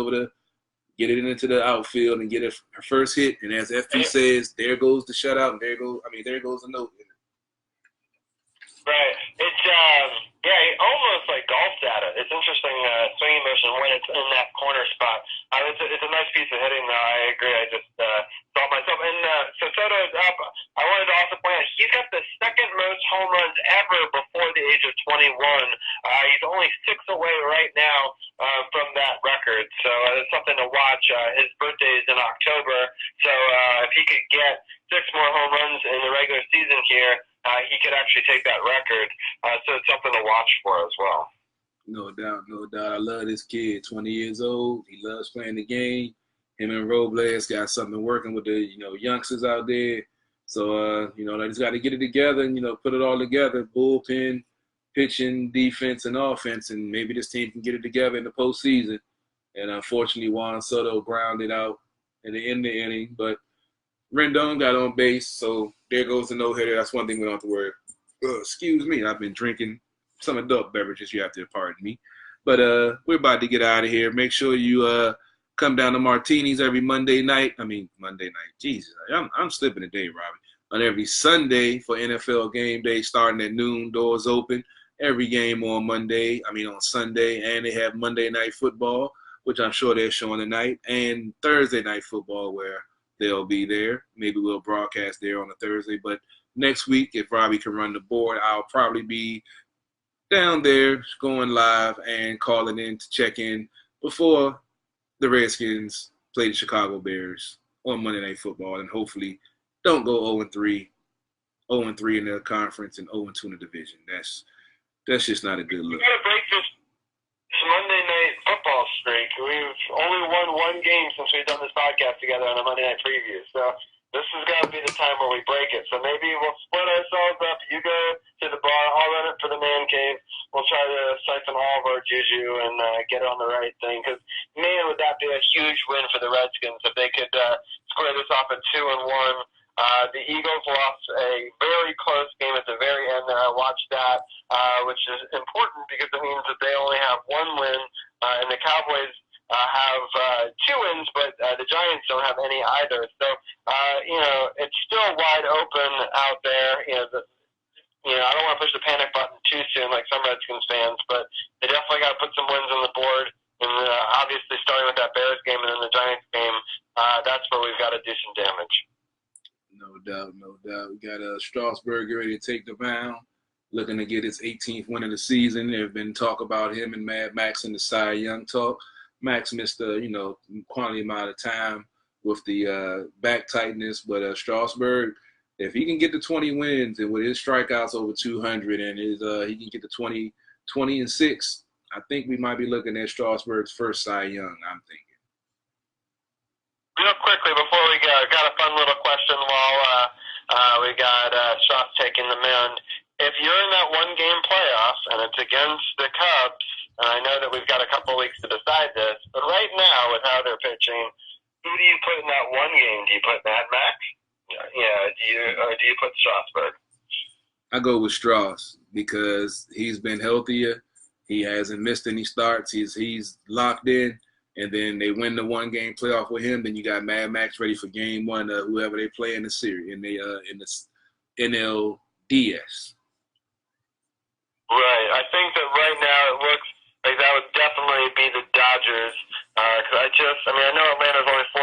into the outfield and get a first hit. And as FP says, there goes the shutout, and there goes the note. Right. It's he almost like golfed at it. It's interesting swinging motion when it's in that corner spot. It's a nice piece of hitting, though. I agree. I just thought myself. And so Soto is up. I wanted to also point out he's got the second most home runs ever before the age of 21. He's only 6 away right now from that record. So it's something to watch. His birthday is in October. So if he could get 6 more home runs in the regular season here, he could actually take that record. So it's something to watch for as well. No doubt. I love this kid, 20 years old. He loves playing the game. Him and Robles got something working with the, youngsters out there. So, they just got to get it together and, put it all together, bullpen, pitching, defense, and offense, and maybe this team can get it together in the postseason. And unfortunately, Juan Soto grounded out at the end of the inning, but Rendon got on base, so there goes the no-hitter. That's one thing we don't have to worry. Excuse me, I've been drinking some adult beverages. You have to pardon me. But we're about to get out of here. Make sure you come down to Martini's every Monday night. Jesus, I'm slipping today, Robbie. On every Sunday for NFL game day, starting at noon, doors open. Every game on Sunday, and they have Monday Night Football, which I'm sure they're showing tonight, and Thursday Night Football where they'll be there. Maybe we'll broadcast there on a Thursday, but next week, if Robbie can run the board, I'll probably be down there going live and calling in to check in before the Redskins play the Chicago Bears on Monday Night Football, and hopefully don't go 0-3 in the conference and 0-2 in the division. That's just not a good look. We got to break this Monday Night Football streak. We've only won one game since we've done this podcast together on a Monday Night preview. So this has got to be the time where we break it. So maybe we'll split ourselves up. You go to the bar. I'll run it for the man cave. We'll try to siphon all of our juju and get on the right thing. Because, man, would that be a huge win for the Redskins if they could square this off at 2-1. The Eagles lost a very close game at the very end there. I watched that, which is important because it means that they only have one win, and the Cowboys have 2 wins, but the Giants don't have any either. So, it's still wide open out there. I don't want to push the panic button too soon like some Redskins fans, but they definitely got to put some wins on the board. And obviously starting with that Bears game and then the Giants game, that's where we've got to do some damage. No doubt. We got Strasburg ready to take the mound, looking to get his 18th win of the season. There have been talk about him and Mad Max in the Cy Young talk. Max missed a quantity amount of time with the back tightness, but Strasburg, if he can get to 20 wins and with his strikeouts over 200 and his he can get to 20-6, I think we might be looking at Strasburg's first Cy Young, I'm thinking. Real quickly before we go, got a fun little question while we got Strauss taking the mound. If you're in that one-game playoff and it's against the Cubs, and I know that we've got a couple weeks to decide this, but right now with how they're pitching, who do you put in that one game? Do you put Mad Max? Yeah. Do you put Strasburg? I go with Strauss because he's been healthier. He hasn't missed any starts. He's locked in. And then they win the one-game playoff with him. Then you got Mad Max ready for game one, whoever they play in the series, in the NLDS. Right. I think that right now it looks like that would definitely be the Dodgers. Because I know Atlanta's only 4